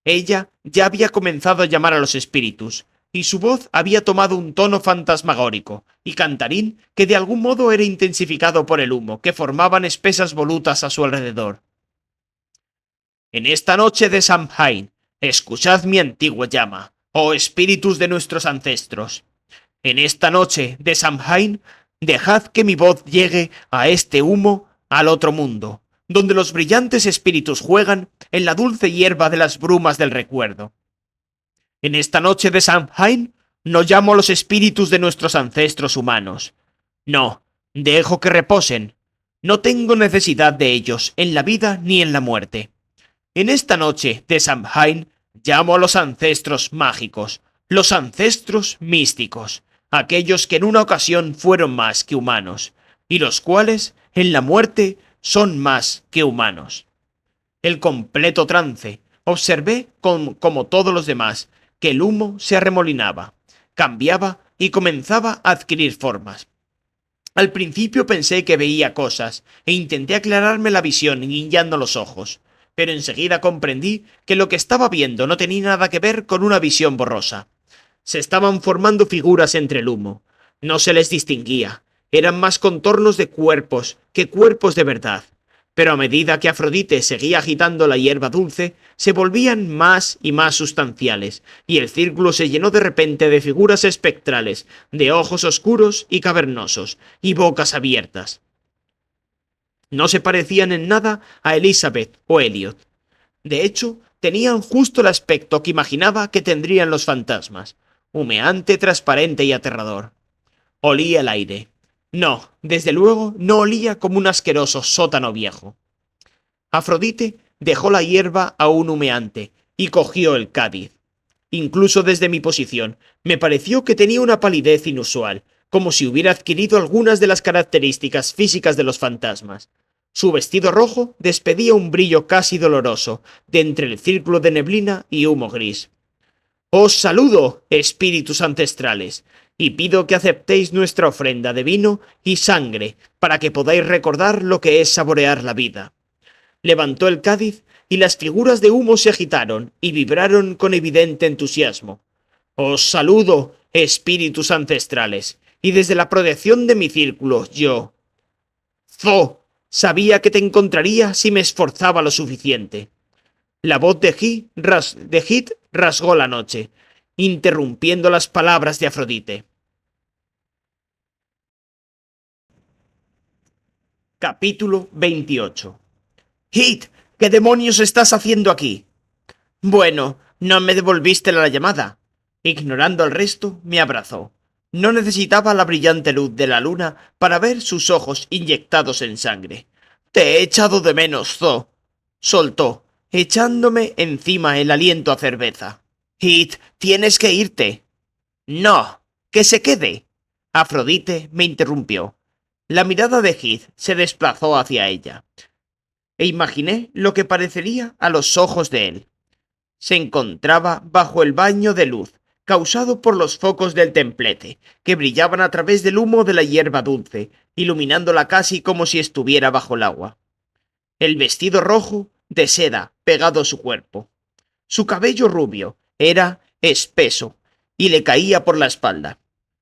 Ella ya había comenzado a llamar a los espíritus, y su voz había tomado un tono fantasmagórico y cantarín que de algún modo era intensificado por el humo que formaban espesas volutas a su alrededor. En esta noche de Samhain, escuchad mi antigua llama, oh espíritus de nuestros ancestros. En esta noche de Samhain, dejad que mi voz llegue a este humo al otro mundo, donde los brillantes espíritus juegan en la dulce hierba de las brumas del recuerdo. En esta noche de Samhain no llamo a los espíritus de nuestros ancestros humanos. No, dejo que reposen. No tengo necesidad de ellos en la vida ni en la muerte. En esta noche de Samhain llamo a los ancestros mágicos, los ancestros místicos, aquellos que en una ocasión fueron más que humanos, y los cuales en la muerte son más que humanos. El completo trance. Observé, como todos los demás, que el humo se arremolinaba, cambiaba y comenzaba a adquirir formas. Al principio pensé que veía cosas, e intenté aclararme la visión guiñando los ojos, pero enseguida comprendí que lo que estaba viendo no tenía nada que ver con una visión borrosa. Se estaban formando figuras entre el humo. No se les distinguía. Eran más contornos de cuerpos que cuerpos de verdad. Pero a medida que Afrodite seguía agitando la hierba dulce, se volvían más y más sustanciales, y el círculo se llenó de repente de figuras espectrales, de ojos oscuros y cavernosos, y bocas abiertas. No se parecían en nada a Elizabeth o Elliot. De hecho, tenían justo el aspecto que imaginaba que tendrían los fantasmas, humeante, transparente y aterrador. Olía el aire. No, desde luego no olía como un asqueroso sótano viejo. Afrodite dejó la hierba aún humeante y cogió el cádiz. Incluso desde mi posición, me pareció que tenía una palidez inusual, como si hubiera adquirido algunas de las características físicas de los fantasmas. Su vestido rojo despedía un brillo casi doloroso de entre el círculo de neblina y humo gris. «Os saludo, espíritus ancestrales, y pido que aceptéis nuestra ofrenda de vino y sangre para que podáis recordar lo que es saborear la vida». Levantó el cádiz y las figuras de humo se agitaron y vibraron con evidente entusiasmo. «Os saludo, espíritus ancestrales, y desde la protección de mi círculo, yo... Zo, sabía que te encontraría si me esforzaba lo suficiente». La voz de Hit rasgó la noche, interrumpiendo las palabras de Afrodite. Capítulo 28. «Hit, ¿qué demonios estás haciendo aquí?» «Bueno, no me devolviste la llamada». Ignorando el resto, me abrazó. No necesitaba la brillante luz de la luna para ver sus ojos inyectados en sangre. «Te he echado de menos, Zo», soltó, echándome encima el aliento a cerveza. «Hit, tienes que irte». «No, que se quede». Afrodite me interrumpió. La mirada de Hit se desplazó hacia ella, e imaginé lo que parecería a los ojos de él. Se encontraba bajo el baño de luz, causado por los focos del templete, que brillaban a través del humo de la hierba dulce, iluminándola casi como si estuviera bajo el agua. El vestido rojo, de seda, pegado a su cuerpo. Su cabello rubio era espeso y le caía por la espalda.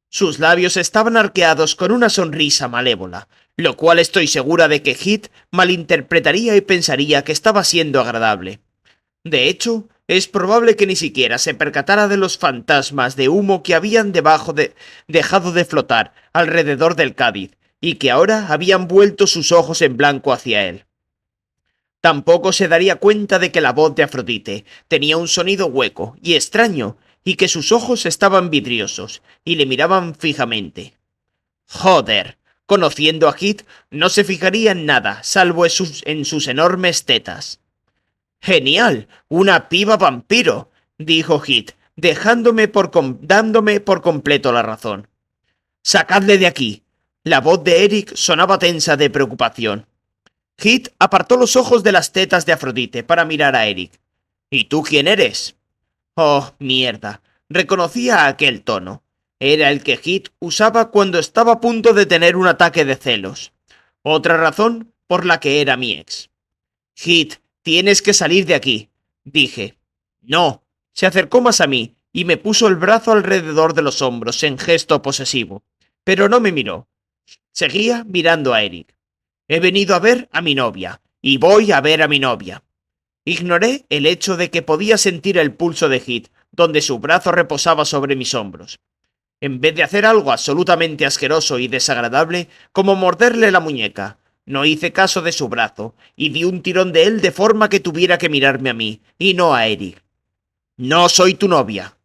Sus labios estaban arqueados con una sonrisa malévola, lo cual estoy segura de que Hit malinterpretaría y pensaría que estaba siendo agradable. De hecho, es probable que ni siquiera se percatara de los fantasmas de humo que habían dejado de flotar alrededor del cádiz y que ahora habían vuelto sus ojos en blanco hacia él. Tampoco se daría cuenta de que la voz de Afrodite tenía un sonido hueco y extraño, y que sus ojos estaban vidriosos y le miraban fijamente. Joder, conociendo a Hit, no se fijaría en nada, salvo en sus enormes tetas. Genial, una piba vampiro, dijo Hit, dándome por completo la razón. Sacadle de aquí. La voz de Eric sonaba tensa de preocupación. Hit apartó los ojos de las tetas de Afrodite para mirar a Eric. ¿Y tú quién eres? Oh, mierda. Reconocía aquel tono. Era el que Hit usaba cuando estaba a punto de tener un ataque de celos. Otra razón por la que era mi ex. Hit, tienes que salir de aquí, dije. No. Se acercó más a mí y me puso el brazo alrededor de los hombros en gesto posesivo, pero no me miró. Seguía mirando a Eric. He venido a ver a mi novia, y voy a ver a mi novia. Ignoré el hecho de que podía sentir el pulso de Hit, donde su brazo reposaba sobre mis hombros. En vez de hacer algo absolutamente asqueroso y desagradable, como morderle la muñeca, no hice caso de su brazo, y di un tirón de él de forma que tuviera que mirarme a mí, y no a Eric. No soy tu novia.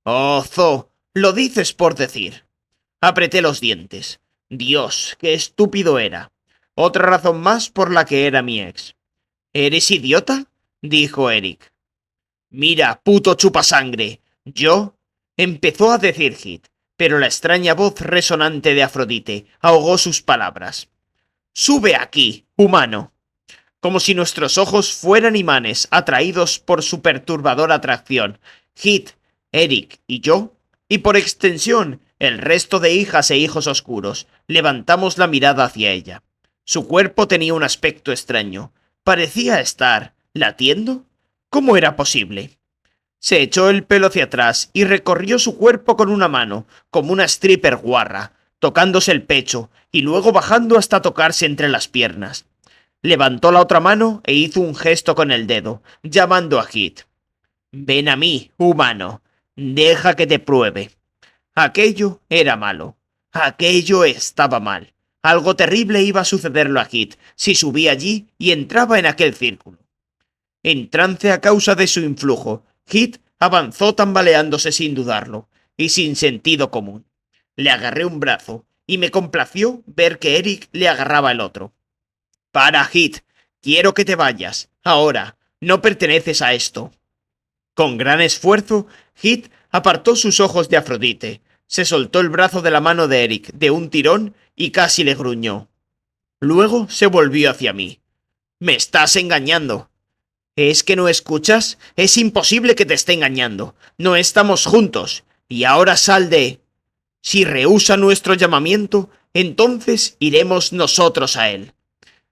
Oh, Zo, lo dices por decir. Apreté los dientes. Dios, qué estúpido era. Otra razón más por la que era mi ex. ¿Eres idiota? Dijo Eric. Mira, puto chupasangre. Yo... Empezó a decir Hit, pero la extraña voz resonante de Afrodite ahogó sus palabras. Sube aquí, humano. Como si nuestros ojos fueran imanes atraídos por su perturbadora atracción, Hit, Eric y yo, y por extensión el resto de hijas e hijos oscuros, levantamos la mirada hacia ella. Su cuerpo tenía un aspecto extraño. ¿Parecía estar latiendo? ¿Cómo era posible? Se echó el pelo hacia atrás y recorrió su cuerpo con una mano, como una stripper guarra, tocándose el pecho y luego bajando hasta tocarse entre las piernas. Levantó la otra mano e hizo un gesto con el dedo, llamando a Hit. Ven a mí, humano. Deja que te pruebe. Aquello era malo. Aquello estaba mal. Algo terrible iba a sucederlo a Hit si subía allí y entraba en aquel círculo. En trance a causa de su influjo, Hit avanzó tambaleándose sin dudarlo, y sin sentido común. Le agarré un brazo, y me complació ver que Eric le agarraba el otro. Para, Hit. Quiero que te vayas. Ahora. No perteneces a esto. Con gran esfuerzo, Hit apartó sus ojos de Afrodite, se soltó el brazo de la mano de Eric de un tirón y casi le gruñó. Luego se volvió hacia mí. «Me estás engañando». «¿Es que no escuchas? Es imposible que te esté engañando. No estamos juntos. Y ahora sal de...». «Si rehúsa nuestro llamamiento, entonces iremos nosotros a él».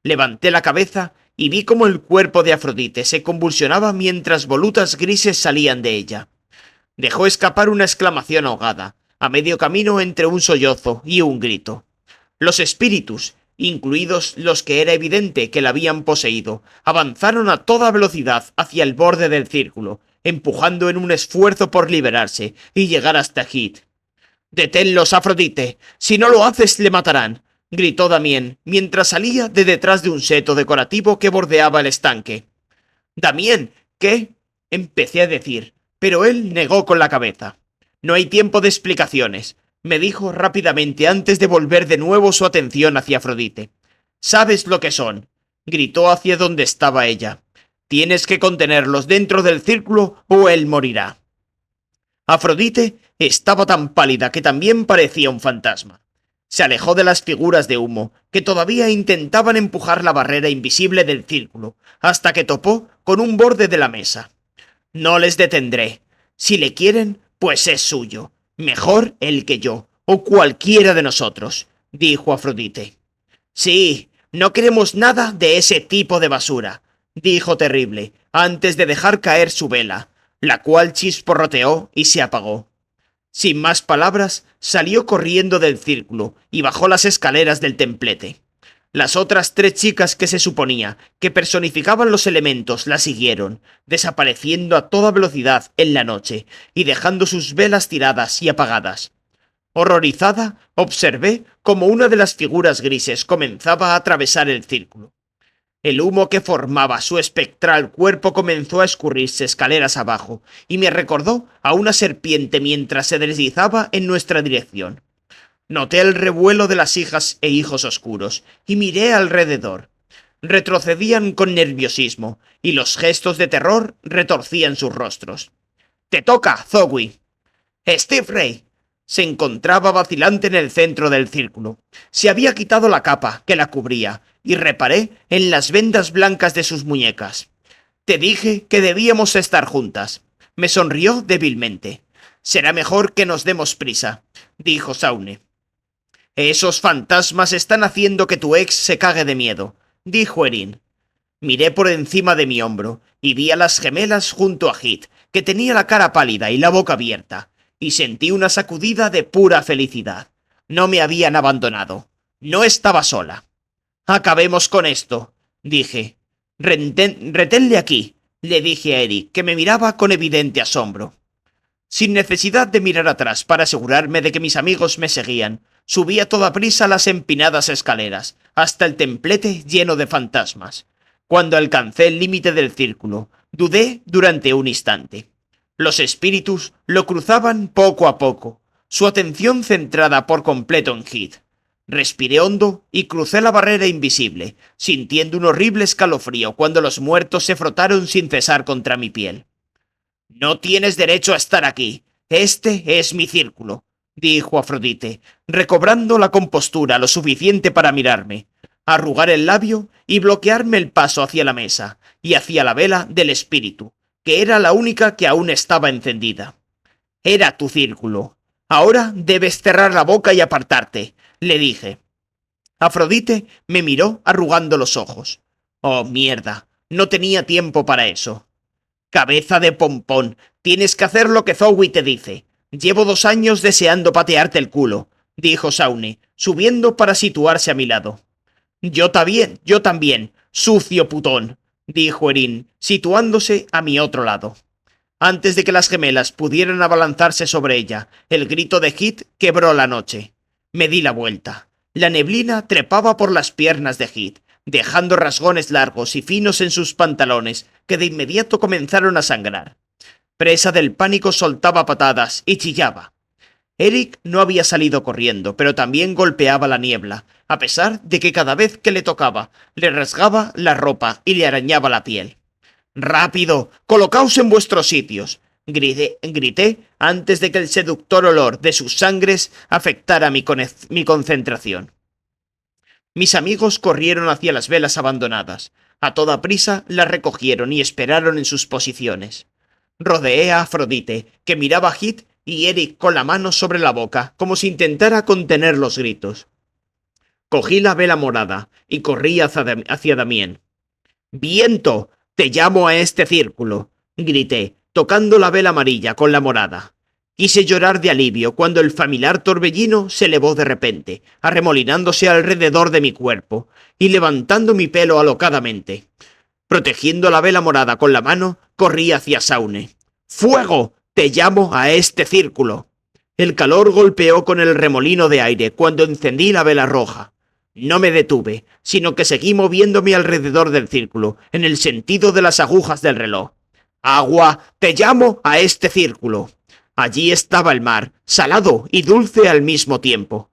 Levanté la cabeza y vi cómo el cuerpo de Afrodite se convulsionaba mientras volutas grises salían de ella. Dejó escapar una exclamación ahogada, a medio camino entre un sollozo y un grito. Los espíritus, incluidos los que era evidente que la habían poseído, avanzaron a toda velocidad hacia el borde del círculo, empujando en un esfuerzo por liberarse y llegar hasta Hit. «¡Deténlos, Afrodite! Si no lo haces, le matarán», gritó Damien, mientras salía de detrás de un seto decorativo que bordeaba el estanque. «Damien, ¿qué?», empecé a decir, pero él negó con la cabeza. «No hay tiempo de explicaciones», me dijo rápidamente antes de volver de nuevo su atención hacia Afrodite. «¿Sabes lo que son?», gritó hacia donde estaba ella. «Tienes que contenerlos dentro del círculo o él morirá». Afrodite estaba tan pálida que también parecía un fantasma. Se alejó de las figuras de humo, que todavía intentaban empujar la barrera invisible del círculo, hasta que topó con un borde de la mesa. «No les detendré. Si le quieren, pues es suyo. Mejor él que yo, o cualquiera de nosotros», dijo Afrodite. «Sí, no queremos nada de ese tipo de basura», dijo Terrible, antes de dejar caer su vela, la cual chisporroteó y se apagó. Sin más palabras, salió corriendo del círculo y bajó las escaleras del templete. Las otras 3 chicas que se suponía que personificaban los elementos la siguieron, desapareciendo a toda velocidad en la noche y dejando sus velas tiradas y apagadas. Horrorizada, observé cómo una de las figuras grises comenzaba a atravesar el círculo. El humo que formaba su espectral cuerpo comenzó a escurrirse escaleras abajo, y me recordó a una serpiente mientras se deslizaba en nuestra dirección. Noté el revuelo de las hijas e hijos oscuros, y miré alrededor. Retrocedían con nerviosismo, y los gestos de terror retorcían sus rostros. «¡Te toca, Zowie!». Steve Ray se encontraba vacilante en el centro del círculo. Se había quitado la capa que la cubría, y reparé en las vendas blancas de sus muñecas. «Te dije que debíamos estar juntas». Me sonrió débilmente. «Será mejor que nos demos prisa», dijo Saune. «Esos fantasmas están haciendo que tu ex se cague de miedo», dijo Erin. Miré por encima de mi hombro y vi a las gemelas junto a Hit, que tenía la cara pálida y la boca abierta, y sentí una sacudida de pura felicidad. No me habían abandonado. No estaba sola. «Acabemos con esto», dije. «Reténle aquí», le dije a Eric, que me miraba con evidente asombro. Sin necesidad de mirar atrás para asegurarme de que mis amigos me seguían, subí a toda prisa las empinadas escaleras, hasta el templete lleno de fantasmas. Cuando alcancé el límite del círculo, dudé durante un instante. Los espíritus lo cruzaban poco a poco, su atención centrada por completo en Hit. Respiré hondo y crucé la barrera invisible, sintiendo un horrible escalofrío cuando los muertos se frotaron sin cesar contra mi piel. «No tienes derecho a estar aquí. Este es mi círculo», dijo Afrodite, recobrando la compostura lo suficiente para mirarme, arrugar el labio y bloquearme el paso hacia la mesa y hacia la vela del espíritu, que era la única que aún estaba encendida. «Era tu círculo. Ahora debes cerrar la boca y apartarte», le dije. Afrodite me miró arrugando los ojos. «Oh, mierda. No tenía tiempo para eso». «Cabeza de pompón, tienes que hacer lo que Zowie te dice. Llevo 2 años deseando patearte el culo», dijo Saune, subiendo para situarse a mi lado. Yo también, sucio putón», dijo Erin, situándose a mi otro lado. Antes de que las gemelas pudieran abalanzarse sobre ella, el grito de Hit quebró la noche. Me di la vuelta. La neblina trepaba por las piernas de Hit, dejando rasgones largos y finos en sus pantalones, que de inmediato comenzaron a sangrar. Presa del pánico, soltaba patadas y chillaba. Eric no había salido corriendo, pero también golpeaba la niebla, a pesar de que cada vez que le tocaba, le rasgaba la ropa y le arañaba la piel. «¡Rápido! ¡Colocaos en vuestros sitios!», grité antes de que el seductor olor de sus sangres afectara mi concentración. Mis amigos corrieron hacia las velas abandonadas. A toda prisa las recogieron y esperaron en sus posiciones. Rodeé a Afrodite, que miraba a Hit, y Eric con la mano sobre la boca, como si intentara contener los gritos. Cogí la vela morada y corrí hacia Damien. «¡Viento! Te llamo a este círculo», grité, tocando la vela amarilla con la morada. Quise llorar de alivio cuando el familiar torbellino se elevó de repente, arremolinándose alrededor de mi cuerpo y levantando mi pelo alocadamente. Protegiendo la vela morada con la mano, corrí hacia Saune. «¡Fuego! Te llamo a este círculo». El calor golpeó con el remolino de aire cuando encendí la vela roja. No me detuve, sino que seguí moviéndome alrededor del círculo, en el sentido de las agujas del reloj. «Agua, te llamo a este círculo». Allí estaba el mar, salado y dulce al mismo tiempo.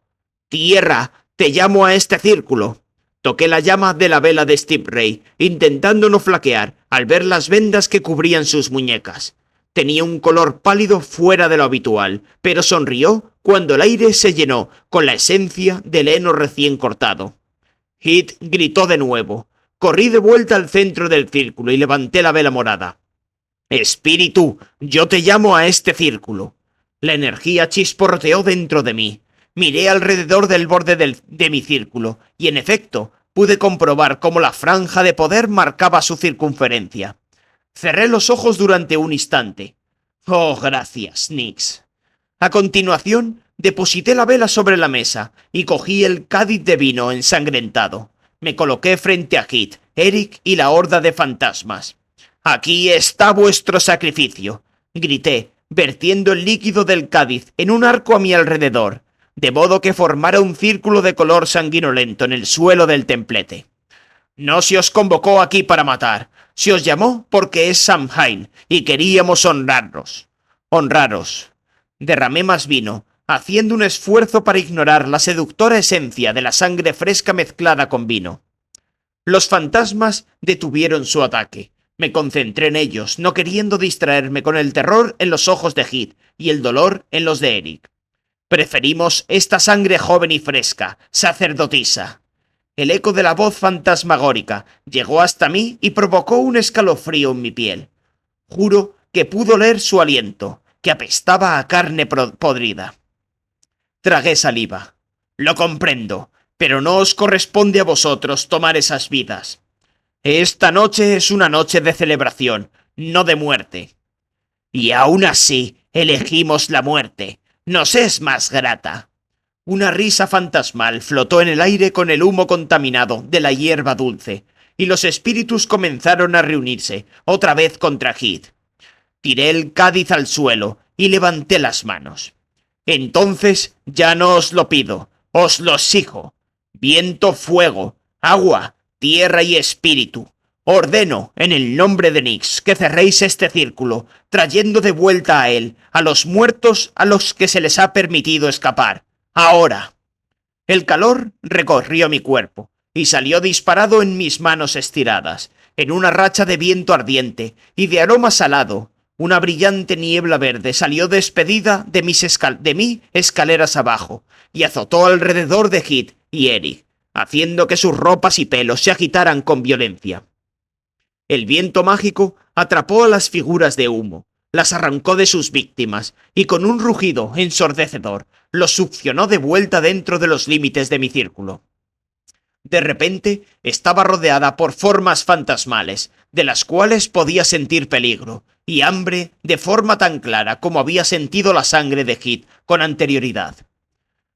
«Tierra, te llamo a este círculo». Toqué la llama de la vela de Steve Ray, intentando no flaquear al ver las vendas que cubrían sus muñecas. Tenía un color pálido fuera de lo habitual, pero sonrió cuando el aire se llenó con la esencia del heno recién cortado. Hit gritó de nuevo. Corrí de vuelta al centro del círculo y levanté la vela morada. «Espíritu, yo te llamo a este círculo». La energía chisporroteó dentro de mí. Miré alrededor del borde de mi círculo, y en efecto, pude comprobar cómo la franja de poder marcaba su circunferencia. Cerré los ojos durante un instante. «Oh, gracias, Nix». A continuación, deposité la vela sobre la mesa y cogí el cádiz de vino ensangrentado. Me coloqué frente a Hit, Eric y la horda de fantasmas. «Aquí está vuestro sacrificio», grité, vertiendo el líquido del cádiz en un arco a mi alrededor, de modo que formara un círculo de color sanguinolento en el suelo del templete. No se os convocó aquí para matar. Se os llamó porque es Samhain y queríamos honraros. Honraros. Derramé más vino, haciendo un esfuerzo para ignorar la seductora esencia de la sangre fresca mezclada con vino. Los fantasmas detuvieron su ataque. Me concentré en ellos, no queriendo distraerme con el terror en los ojos de Heath y el dolor en los de Eric. Preferimos esta sangre joven y fresca, sacerdotisa. El eco de la voz fantasmagórica llegó hasta mí y provocó un escalofrío en mi piel. Juro que pude oler su aliento, que apestaba a carne podrida. Tragué saliva. Lo comprendo, pero no os corresponde a vosotros tomar esas vidas. Esta noche es una noche de celebración, no de muerte. Y aún así, elegimos la muerte. Nos es más grata. Una risa fantasmal flotó en el aire con el humo contaminado de la hierba dulce, y los espíritus comenzaron a reunirse, otra vez contra Heath. Tiré el cádiz al suelo y levanté las manos. Entonces ya no os lo pido, os lo exijo. Viento, fuego, agua, tierra y espíritu. Ordeno, en el nombre de Nyx, que cerréis este círculo, trayendo de vuelta a él, a los muertos a los que se les ha permitido escapar. Ahora. El calor recorrió mi cuerpo y salió disparado en mis manos estiradas, en una racha de viento ardiente y de aroma salado. Una brillante niebla verde salió despedida de mí escaleras abajo y azotó alrededor de Heath y Eric, haciendo que sus ropas y pelos se agitaran con violencia. El viento mágico atrapó a las figuras de humo, las arrancó de sus víctimas y con un rugido ensordecedor los succionó de vuelta dentro de los límites de mi círculo. De repente estaba rodeada por formas fantasmales, de las cuales podía sentir peligro y hambre de forma tan clara como había sentido la sangre de Heath con anterioridad.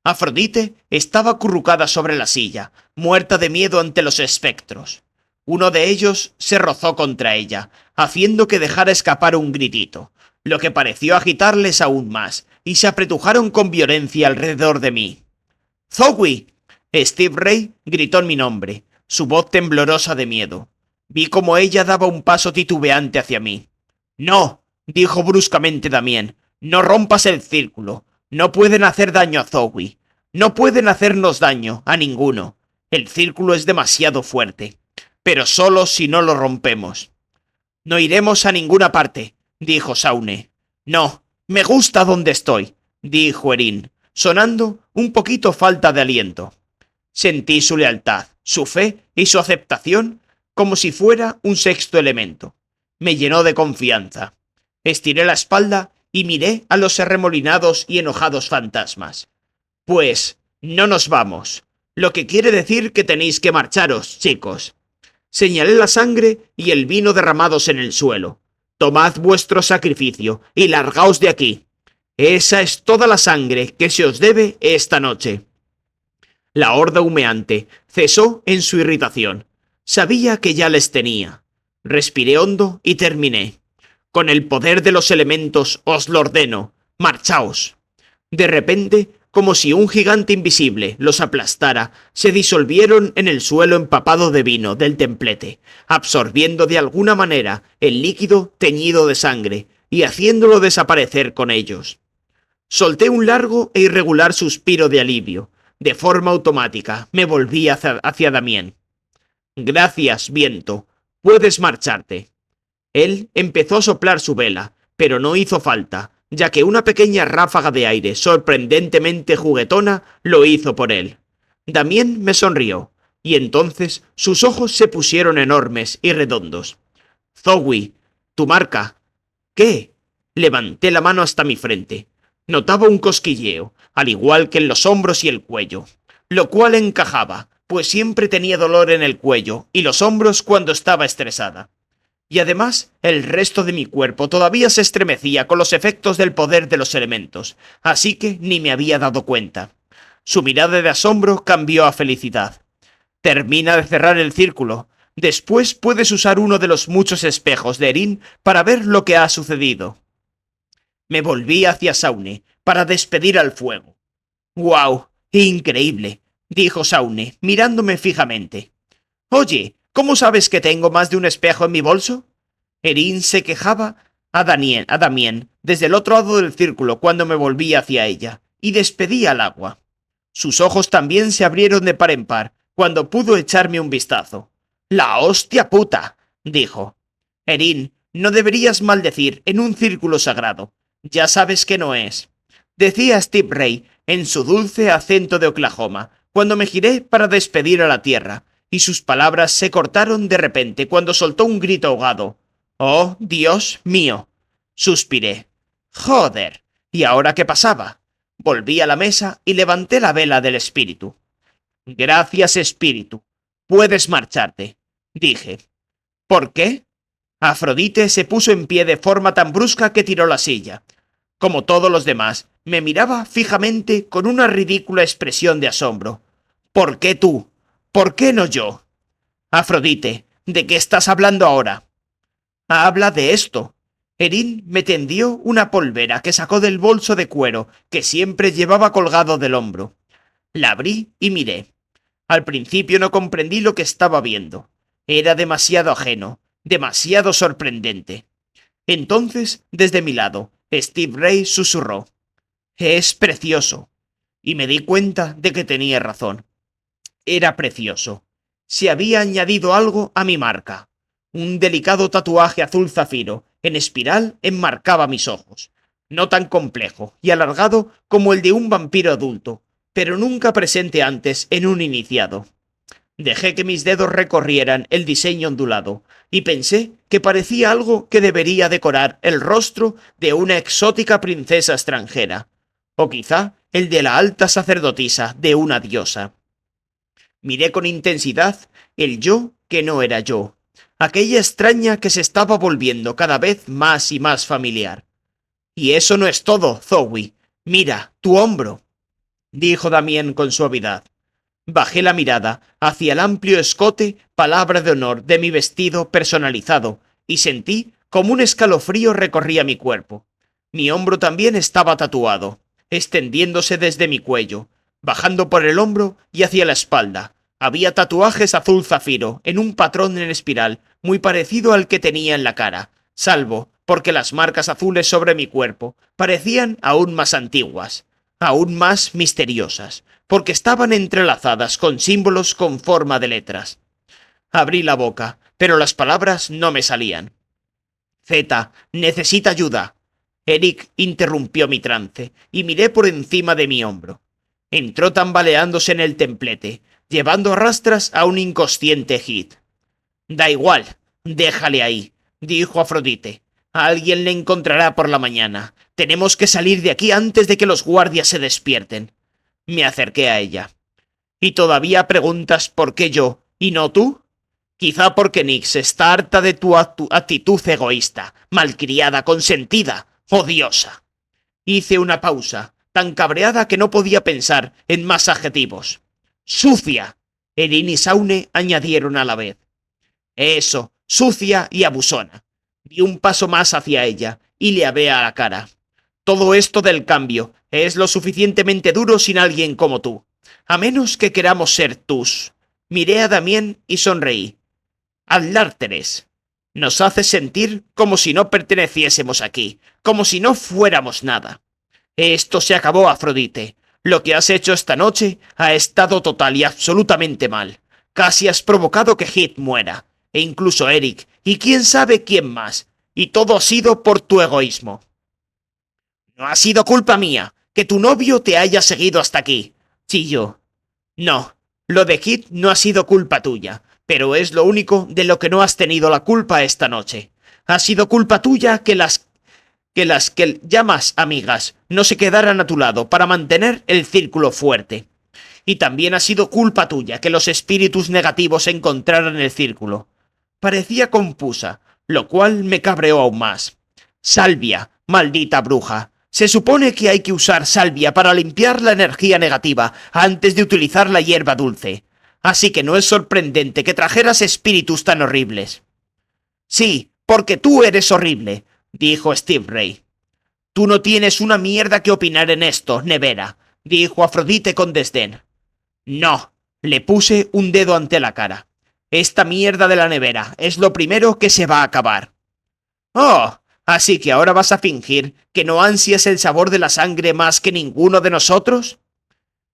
Afrodite estaba acurrucada sobre la silla, muerta de miedo ante los espectros. Uno de ellos se rozó contra ella, haciendo que dejara escapar un gritito, lo que pareció agitarles aún más, y se apretujaron con violencia alrededor de mí. ¡Zoe! Steve Ray gritó mi nombre, su voz temblorosa de miedo. Vi como ella daba un paso titubeante hacia mí. «No», dijo bruscamente Damien, «no rompas el círculo. No pueden hacer daño a Zoe. No pueden hacernos daño a ninguno. El círculo es demasiado fuerte. Pero solo si no lo rompemos». «No iremos a ninguna parte», dijo Saune. «No, me gusta donde estoy», dijo Erin, sonando un poquito falta de aliento. Sentí su lealtad, su fe y su aceptación como si fuera un sexto elemento. Me llenó de confianza. Estiré la espalda y miré a los arremolinados y enojados fantasmas. «Pues, no nos vamos. Lo que quiere decir que tenéis que marcharos, chicos». Señalé la sangre y el vino derramados en el suelo. «Tomad vuestro sacrificio y largaos de aquí. Esa es toda la sangre que se os debe esta noche». La horda humeante cesó en su irritación. Sabía que ya les tenía. Respiré hondo y terminé. «Con el poder de los elementos os lo ordeno. Marchaos». De repente, como si un gigante invisible los aplastara, se disolvieron en el suelo empapado de vino del templete, absorbiendo de alguna manera el líquido teñido de sangre y haciéndolo desaparecer con ellos. Solté un largo e irregular suspiro de alivio. De forma automática me volví hacia Damien. «Gracias, viento. Puedes marcharte». Él empezó a soplar su vela, pero no hizo falta, ya que una pequeña ráfaga de aire sorprendentemente juguetona lo hizo por él. Damien me sonrió, y entonces sus ojos se pusieron enormes y redondos. «Zoe, tu marca». «¿Qué?» Levanté la mano hasta mi frente. Notaba un cosquilleo, al igual que en los hombros y el cuello, lo cual encajaba, pues siempre tenía dolor en el cuello y los hombros cuando estaba estresada. Y además, el resto de mi cuerpo todavía se estremecía con los efectos del poder de los elementos, así que ni me había dado cuenta. Su mirada de asombro cambió a felicidad. «Termina de cerrar el círculo. Después puedes usar uno de los muchos espejos de Erin para ver lo que ha sucedido». Me volví hacia Saune para despedir al fuego. «¡Guau! ¡Increíble!», dijo Saune, mirándome fijamente. «Oye, ¿Cómo sabes que tengo más de un espejo en mi bolso? Erin se quejaba a Damien desde el otro lado del círculo cuando me volví hacia ella, y despedí al agua. Sus ojos también se abrieron de par en par cuando pudo echarme un vistazo. «¡La hostia puta!», dijo. «Erin, no deberías maldecir en un círculo sagrado. Ya sabes que no es», decía Steve Ray en su dulce acento de Oklahoma, cuando me giré para despedir a la tierra, y sus palabras se cortaron de repente cuando soltó un grito ahogado. «¡Oh, Dios mío!», suspiré. «Joder, ¿y ahora qué pasaba?». Volví a la mesa y levanté la vela del espíritu. «Gracias, espíritu. Puedes marcharte», dije. «¿Por qué?». Afrodite se puso en pie de forma tan brusca que tiró la silla. Como todos los demás, me miraba fijamente con una ridícula expresión de asombro. «¿Por qué tú? ¿Por qué no yo?». «Afrodite, ¿de qué estás hablando ahora?». «Habla de esto». Erin me tendió una polvera que sacó del bolso de cuero que siempre llevaba colgado del hombro. La abrí y miré. Al principio no comprendí lo que estaba viendo. Era demasiado ajeno, demasiado sorprendente. Entonces, desde mi lado, Steve Ray susurró: «Es precioso». Y me di cuenta de que tenía razón. Era precioso. Se había añadido algo a mi marca. Un delicado tatuaje azul zafiro, en espiral, enmarcaba mis ojos. No tan complejo y alargado como el de un vampiro adulto, pero nunca presente antes en un iniciado. Dejé que mis dedos recorrieran el diseño ondulado, y pensé que parecía algo que debería decorar el rostro de una exótica princesa extranjera, o quizá el de la alta sacerdotisa de una diosa. Miré con intensidad el yo que no era yo, aquella extraña que se estaba volviendo cada vez más y más familiar. «Y eso no es todo, Zoe. Mira, tu hombro», dijo Damien con suavidad. Bajé la mirada hacia el amplio escote, palabra de honor, de mi vestido personalizado, y sentí como un escalofrío recorría mi cuerpo. Mi hombro también estaba tatuado, extendiéndose desde mi cuello, bajando por el hombro y hacia la espalda. Había tatuajes azul zafiro en un patrón en espiral muy parecido al que tenía en la cara, salvo porque las marcas azules sobre mi cuerpo parecían aún más antiguas, aún más misteriosas, porque estaban entrelazadas con símbolos con forma de letras. Abrí la boca, pero las palabras no me salían. «Z, necesita ayuda». Eric interrumpió mi trance, y miré por encima de mi hombro. Entró tambaleándose en el templete, llevando a rastras a un inconsciente Hit. «Da igual, déjale ahí», dijo Afrodite. «Alguien le encontrará por la mañana. Tenemos que salir de aquí antes de que los guardias se despierten». Me acerqué a ella. «¿Y todavía preguntas por qué yo y no tú? Quizá porque Nyx está harta de tu actitud egoísta, malcriada, consentida, odiosa». Hice una pausa, tan cabreada que no podía pensar en más adjetivos. «¡Sucia!», Erin y Saune añadieron a la vez. «Eso, sucia y abusona». Di un paso más hacia ella y le hablé a la cara. «Todo esto del cambio es lo suficientemente duro sin alguien como tú. A menos que queramos ser tus». Miré a Damien y sonreí. «Adlárteres. Nos hace sentir como si no perteneciésemos aquí, como si no fuéramos nada. Esto se acabó, Afrodite. Lo que has hecho esta noche ha estado total y absolutamente mal. Casi has provocado que Hit muera, e incluso Eric, y quién sabe quién más, y todo ha sido por tu egoísmo». «No ha sido culpa mía que tu novio te haya seguido hasta aquí», chilló. «No, lo de Hit no ha sido culpa tuya, pero es lo único de lo que no has tenido la culpa esta noche. Ha sido culpa tuya que las que llamas amigas no se quedaran a tu lado para mantener el círculo fuerte. Y también ha sido culpa tuya que los espíritus negativos encontraran el círculo». Parecía confusa, lo cual me cabreó aún más. «Salvia, maldita bruja. Se supone que hay que usar salvia para limpiar la energía negativa antes de utilizar la hierba dulce. Así que no es sorprendente que trajeras espíritus tan horribles». «Sí, porque tú eres horrible», dijo Steve Ray. «Tú no tienes una mierda que opinar en esto, nevera», dijo Afrodite con desdén. «No», le puse un dedo ante la cara. Esta mierda de la nevera es lo primero que se va a acabar. Oh, así que ahora vas a fingir que no ansias el sabor de la sangre más que ninguno de nosotros.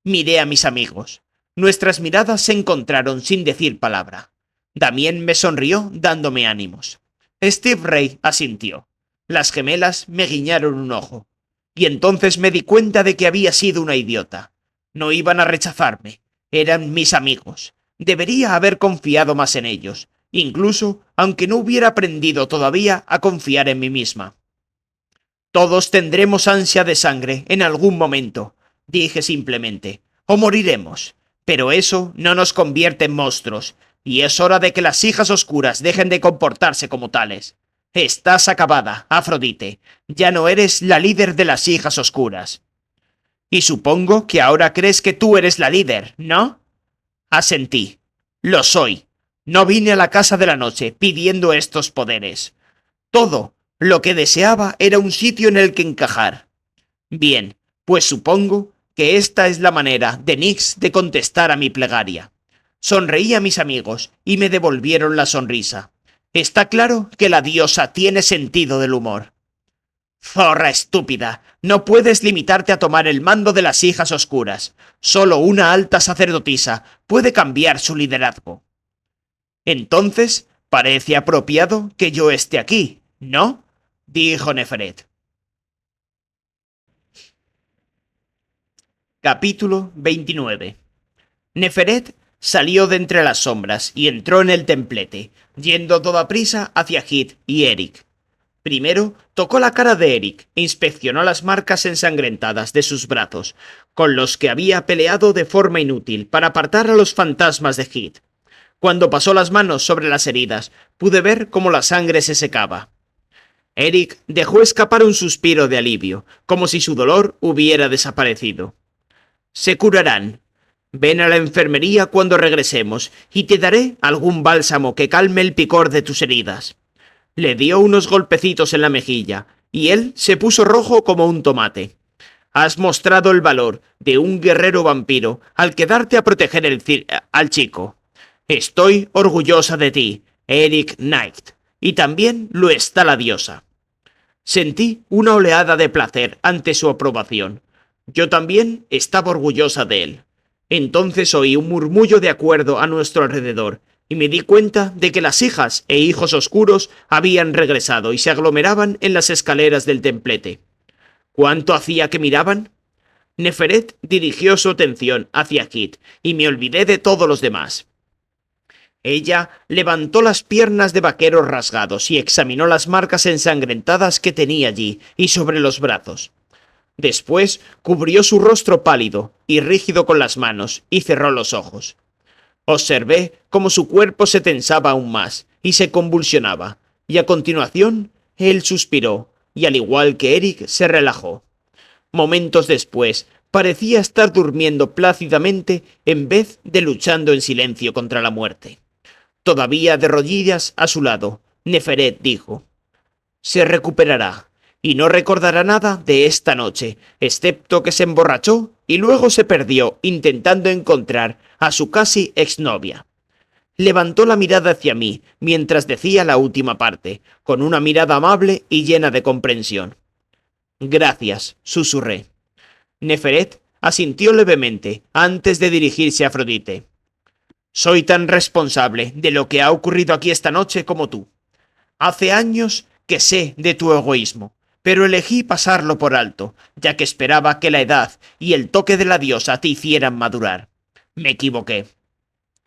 Miré a mis amigos. Nuestras miradas se encontraron sin decir palabra. Damien me sonrió dándome ánimos. Steve Ray asintió. Las gemelas me guiñaron un ojo. Y entonces me di cuenta de que había sido una idiota. No iban a rechazarme. Eran mis amigos. Debería haber confiado más en ellos, incluso aunque no hubiera aprendido todavía a confiar en mí misma. Todos tendremos ansia de sangre en algún momento, dije simplemente, o moriremos. Pero eso no nos convierte en monstruos, y es hora de que las hijas oscuras dejen de comportarse como tales. Estás acabada, Afrodite. Ya no eres la líder de las hijas oscuras. Y supongo que ahora crees que tú eres la líder, ¿no? Asentí. Lo soy. No vine a la Casa de la Noche pidiendo estos poderes. Todo lo que deseaba era un sitio en el que encajar. Bien, pues supongo que esta es la manera de Nyx de contestar a mi plegaria. Sonreí a mis amigos y me devolvieron la sonrisa. Está claro que la diosa tiene sentido del humor. Zorra estúpida, no puedes limitarte a tomar el mando de las hijas oscuras. Solo una alta sacerdotisa puede cambiar su liderazgo. Entonces, parece apropiado que yo esté aquí, ¿no? Dijo Neferet. Capítulo 29. Neferet salió de entre las sombras y entró en el templete, yendo a toda prisa hacia Hit y Eric. Primero tocó la cara de Eric e inspeccionó las marcas ensangrentadas de sus brazos, con los que había peleado de forma inútil para apartar a los fantasmas de Hit. Cuando pasó las manos sobre las heridas, pude ver cómo la sangre se secaba. Eric dejó escapar un suspiro de alivio, como si su dolor hubiera desaparecido. Se curarán. Ven a la enfermería cuando regresemos y te daré algún bálsamo que calme el picor de tus heridas. Le dio unos golpecitos en la mejilla, y él se puso rojo como un tomate. Has mostrado el valor de un guerrero vampiro al quedarte a proteger al chico. Estoy orgullosa de ti, Eric Knight, y también lo está la diosa. Sentí una oleada de placer ante su aprobación. Yo también estaba orgullosa de él. Entonces oí un murmullo de acuerdo a nuestro alrededor, y me di cuenta de que las hijas e hijos oscuros habían regresado y se aglomeraban en las escaleras del templete. ¿Cuánto hacía que miraban? Neferet dirigió su atención hacia Kit, y me olvidé de todos los demás. Ella levantó las piernas de vaqueros rasgados y examinó las marcas ensangrentadas que tenía allí y sobre los brazos. Después cubrió su rostro pálido y rígido con las manos y cerró los ojos. Observé cómo su cuerpo se tensaba aún más y se convulsionaba, y a continuación él suspiró, y al igual que Eric se relajó. Momentos después parecía estar durmiendo plácidamente en vez de luchando en silencio contra la muerte. Todavía de rodillas a su lado, Neferet dijo: «Se recuperará, y no recordará nada de esta noche, excepto que se emborrachó y luego se perdió intentando encontrar a su casi exnovia». Levantó la mirada hacia mí mientras decía la última parte, con una mirada amable y llena de comprensión. «Gracias», susurré. Neferet asintió levemente antes de dirigirse a Afrodite. «Soy tan responsable de lo que ha ocurrido aquí esta noche como tú. Hace años que sé de tu egoísmo, pero elegí pasarlo por alto, ya que esperaba que la edad y el toque de la diosa te hicieran madurar. Me equivoqué».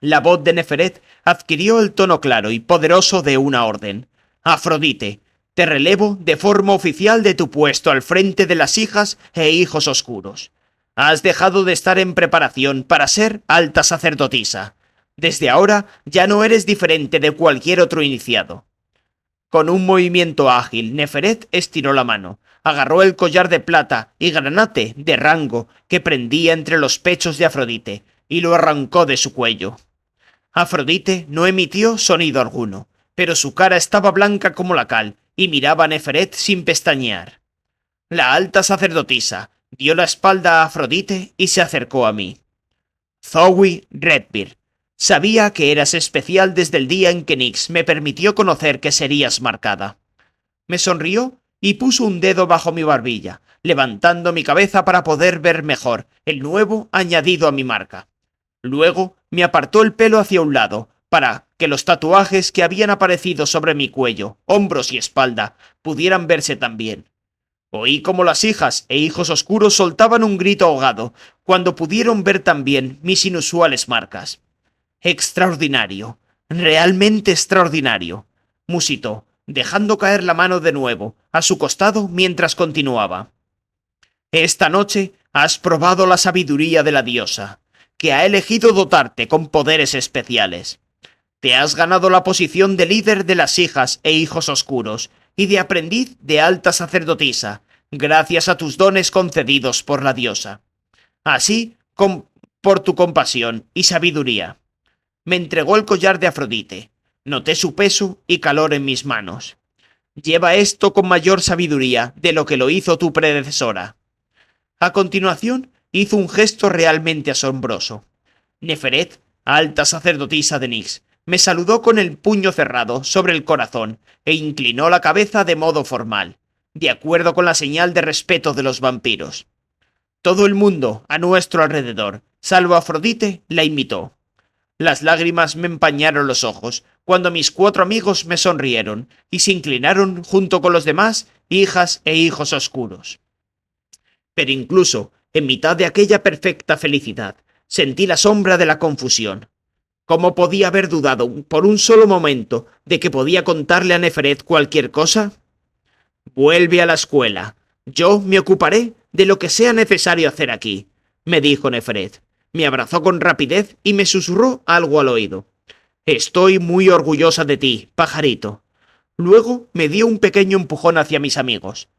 La voz de Neferet adquirió el tono claro y poderoso de una orden. «Afrodite, te relevo de forma oficial de tu puesto al frente de las hijas e hijos oscuros. Has dejado de estar en preparación para ser alta sacerdotisa. Desde ahora ya no eres diferente de cualquier otro iniciado». Con un movimiento ágil, Neferet estiró la mano, agarró el collar de plata y granate de rango que prendía entre los pechos de Afrodite y lo arrancó de su cuello. Afrodite no emitió sonido alguno, pero su cara estaba blanca como la cal y miraba a Neferet sin pestañear. La alta sacerdotisa dio la espalda a Afrodite y se acercó a mí. «Zoe Redbeard, Sabía que eras especial desde el día en que Nix me permitió conocer que serías marcada. Me sonrió y puso un dedo bajo mi barbilla, levantando mi cabeza para poder ver mejor el nuevo añadido a mi marca. Luego me apartó el pelo hacia un lado, para que los tatuajes que habían aparecido sobre mi cuello, hombros y espalda pudieran verse también. Oí como las hijas e hijos oscuros soltaban un grito ahogado cuando pudieron ver también mis inusuales marcas. Extraordinario, realmente extraordinario, musitó, dejando caer la mano de nuevo a su costado mientras continuaba. Esta noche has probado la sabiduría de la diosa, que ha elegido dotarte con poderes especiales. Te has ganado la posición de líder de las hijas e hijos oscuros y de aprendiz de alta sacerdotisa, gracias a tus dones concedidos por la diosa. Así, por tu compasión y sabiduría. Me entregó el collar de Afrodite. Noté su peso y calor en mis manos. Lleva esto con mayor sabiduría de lo que lo hizo tu predecesora. A continuación, hizo un gesto realmente asombroso. Neferet, alta sacerdotisa de Nix, me saludó con el puño cerrado sobre el corazón e inclinó la cabeza de modo formal, de acuerdo con la señal de respeto de los vampiros. Todo el mundo a nuestro alrededor, salvo Afrodite, la imitó. Las lágrimas me empañaron los ojos cuando mis 4 amigos me sonrieron y se inclinaron junto con los demás hijas e hijos oscuros. Pero incluso, en mitad de aquella perfecta felicidad, sentí la sombra de la confusión. ¿Cómo podía haber dudado por un solo momento de que podía contarle a Neferet cualquier cosa? Vuelve a la escuela. Yo me ocuparé de lo que sea necesario hacer aquí, me dijo Neferet. Me abrazó con rapidez y me susurró algo al oído. Estoy muy orgullosa de ti, pajarito. Luego me dio un pequeño empujón hacia mis amigos.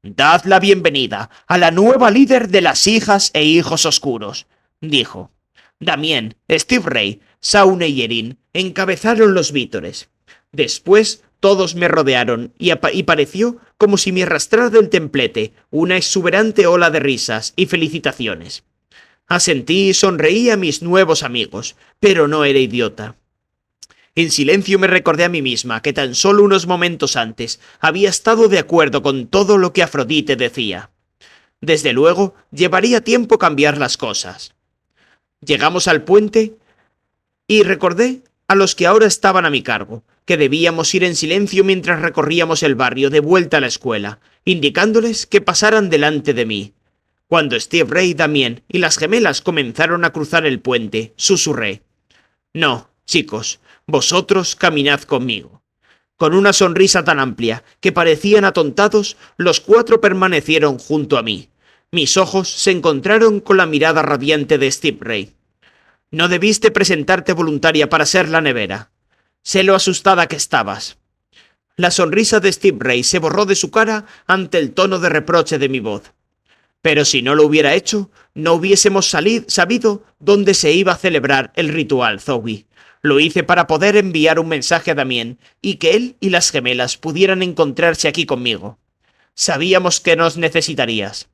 Dad la bienvenida a la nueva líder de las hijas e hijos oscuros, dijo. Damien, Steve Ray, Shaune y Erin encabezaron los vítores. Después todos me rodearon y pareció como si me arrastrara del templete una exuberante ola de risas y felicitaciones. Asentí y sonreí a mis nuevos amigos, pero no era idiota. En silencio me recordé a mí misma que tan solo unos momentos antes había estado de acuerdo con todo lo que Afrodite decía. Desde luego, llevaría tiempo cambiar las cosas. Llegamos al puente y recordé a los que ahora estaban a mi cargo, que debíamos ir en silencio mientras recorríamos el barrio de vuelta a la escuela, indicándoles que pasaran delante de mí. Cuando Steve Ray, Damien y las gemelas comenzaron a cruzar el puente, susurré. No, chicos, vosotros caminad conmigo. Con una sonrisa tan amplia que parecían atontados, los 4 permanecieron junto a mí. Mis ojos se encontraron con la mirada radiante de Steve Ray. No debiste presentarte voluntaria para ser la nevera. Sé lo asustada que estabas. La sonrisa de Steve Ray se borró de su cara ante el tono de reproche de mi voz. Pero si no lo hubiera hecho, no hubiésemos sabido dónde se iba a celebrar el ritual, Zoe. Lo hice para poder enviar un mensaje a Damien y que él y las gemelas pudieran encontrarse aquí conmigo. Sabíamos que nos necesitarías.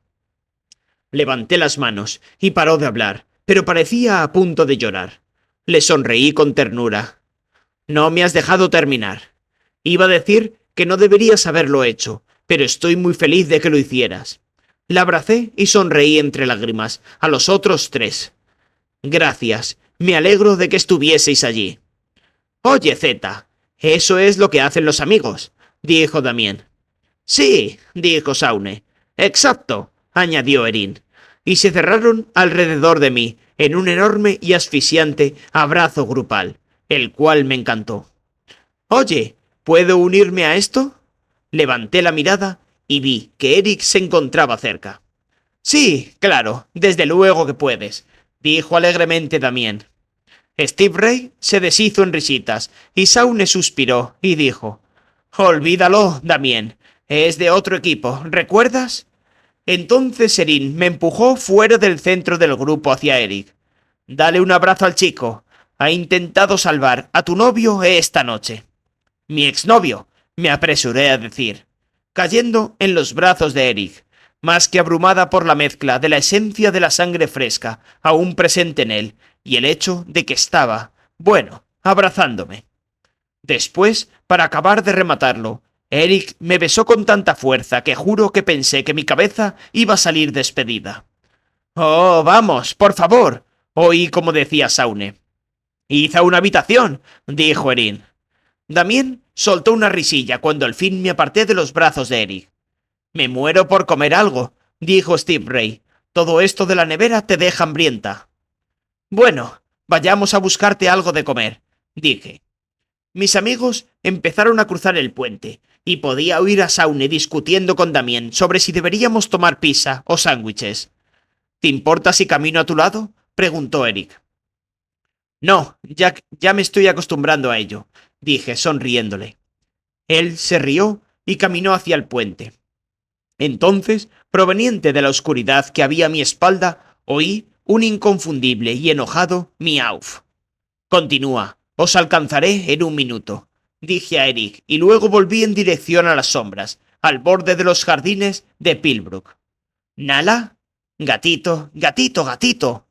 Levanté las manos y paró de hablar, pero parecía a punto de llorar. Le sonreí con ternura. No me has dejado terminar. Iba a decir que no deberías haberlo hecho, pero estoy muy feliz de que lo hicieras. La abracé y sonreí entre lágrimas a los otros 3. Gracias, me alegro de que estuvieseis allí. Oye, Zeta, eso es lo que hacen los amigos, dijo Damien. Sí, dijo Shaune. Exacto, añadió Erin, y se cerraron alrededor de mí en un enorme y asfixiante abrazo grupal, el cual me encantó. Oye, ¿puedo unirme a esto? Levanté la mirada y vi que Eric se encontraba cerca. Sí, claro, desde luego que puedes, dijo alegremente Damien. Steve Ray se deshizo en risitas y Shaune suspiró y dijo: Olvídalo, Damien, es de otro equipo, ¿recuerdas? Entonces Erin me empujó fuera del centro del grupo hacia Eric. Dale un abrazo al chico. Ha intentado salvar a tu novio esta noche. Mi exnovio, me apresuré a decir, cayendo en los brazos de Eric, más que abrumada por la mezcla de la esencia de la sangre fresca aún presente en él y el hecho de que estaba, Bueno, abrazándome. Después, para acabar de rematarlo, Eric me besó con tanta fuerza que juro que pensé que mi cabeza iba a salir despedida. «Oh, vamos, por favor», oí como decía Saune. «Id a una habitación», dijo Erin. Damien soltó una risilla cuando al fin me aparté de los brazos de Eric. «Me muero por comer algo», dijo Steve Ray. «Todo esto de la nevera te deja hambrienta». «Bueno, vayamos a buscarte algo de comer», dije. Mis amigos empezaron a cruzar el puente, y podía oír a Saune discutiendo con Damien sobre si deberíamos tomar pizza o sándwiches. «¿Te importa si camino a tu lado?», preguntó Eric. «No, ya me estoy acostumbrando a ello», dije sonriéndole. Él se rió y caminó hacia el puente. Entonces, proveniente de la oscuridad que había a mi espalda, oí un inconfundible y enojado miauf. «Continúa, os alcanzaré en un minuto», dije a Eric, y luego volví en dirección a las sombras, al borde de los jardines de Pillbrook. «¿Nala? Gatito, gatito, gatito»,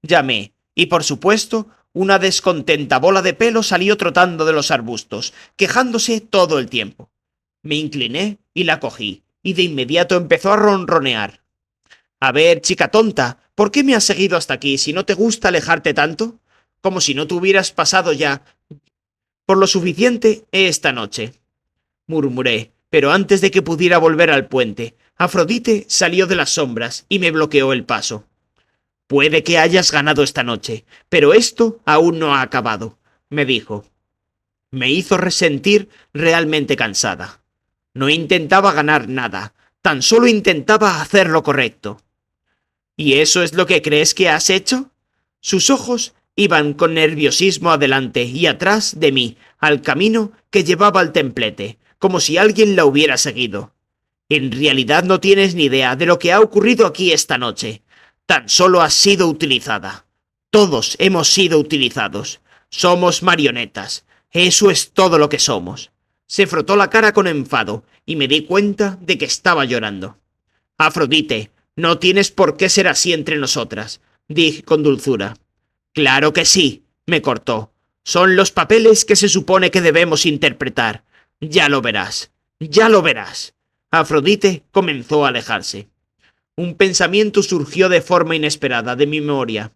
llamé, y por supuesto, una descontenta bola de pelo salió trotando de los arbustos, quejándose todo el tiempo. Me incliné y la cogí, y de inmediato empezó a ronronear. «A ver, chica tonta, ¿por qué me has seguido hasta aquí si no te gusta alejarte tanto? Como si no te hubieras pasado ya por lo suficiente esta noche», murmuré, pero antes de que pudiera volver al puente, Afrodite salió de las sombras y me bloqueó el paso. «Puede que hayas ganado esta noche, pero esto aún no ha acabado», me dijo. Me hizo resentir realmente cansada. No intentaba ganar nada, tan solo intentaba hacer lo correcto. «¿Y eso es lo que crees que has hecho?». Sus ojos iban con nerviosismo adelante y atrás de mí, al camino que llevaba al templete, como si alguien la hubiera seguido. «En realidad no tienes ni idea de lo que ha ocurrido aquí esta noche. Tan solo has sido utilizada. Todos hemos sido utilizados. Somos marionetas. Eso es todo lo que somos». Se frotó la cara con enfado y me di cuenta de que estaba llorando. «Afrodite, no tienes por qué ser así entre nosotras», dije con dulzura. «Claro que sí», me cortó. «Son los papeles que se supone que debemos interpretar. Ya lo verás. Ya lo verás». Afrodite comenzó a alejarse. Un pensamiento surgió de forma inesperada de mi memoria.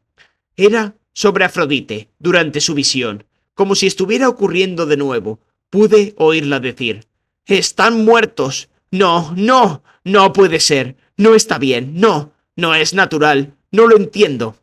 Era sobre Afrodite, durante su visión, como si estuviera ocurriendo de nuevo. Pude oírla decir: «¡Están muertos! No, no, no puede ser. No está bien. No, no es natural. No lo entiendo».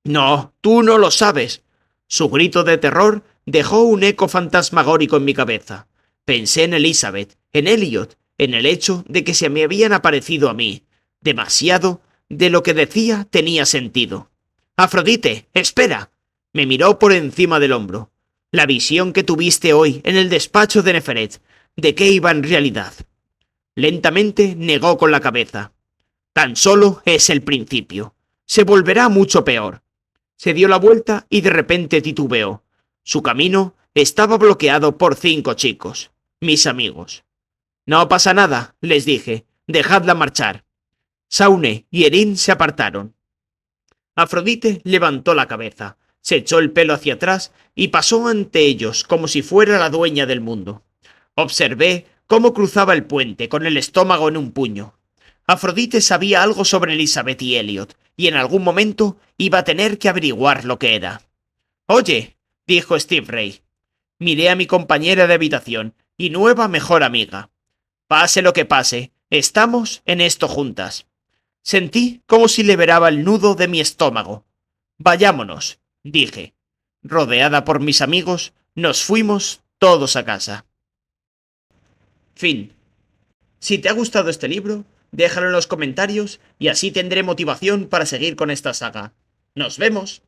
«No, tú no lo sabes». Su grito de terror dejó un eco fantasmagórico en mi cabeza. Pensé en Elizabeth, en Elliot, en el hecho de que se me habían aparecido a mí. Demasiado de lo que decía tenía sentido. «Afrodite, espera». Me miró por encima del hombro. «La visión que tuviste hoy en el despacho de Neferet, ¿de qué iba en realidad?». Lentamente negó con la cabeza. «Tan solo es el principio. Se volverá mucho peor». Se dio la vuelta y de repente titubeó. Su camino estaba bloqueado por 5 chicos, mis amigos. «No pasa nada», les dije. «Dejadla marchar». Saune y Erin se apartaron. Afrodite levantó la cabeza, se echó el pelo hacia atrás y pasó ante ellos como si fuera la dueña del mundo. Observé cómo cruzaba el puente con el estómago en un puño. Afrodite sabía algo sobre Elizabeth y Elliot, y en algún momento iba a tener que averiguar lo que era. «Oye», dijo Steve Ray. Miré a mi compañera de habitación y nueva mejor amiga. «Pase lo que pase, estamos en esto juntas». Sentí como si liberaba el nudo de mi estómago. «Vayámonos», dije. Rodeada por mis amigos, nos fuimos todos a casa. Fin. Si te ha gustado este libro, déjalo en los comentarios y así tendré motivación para seguir con esta saga. ¡Nos vemos!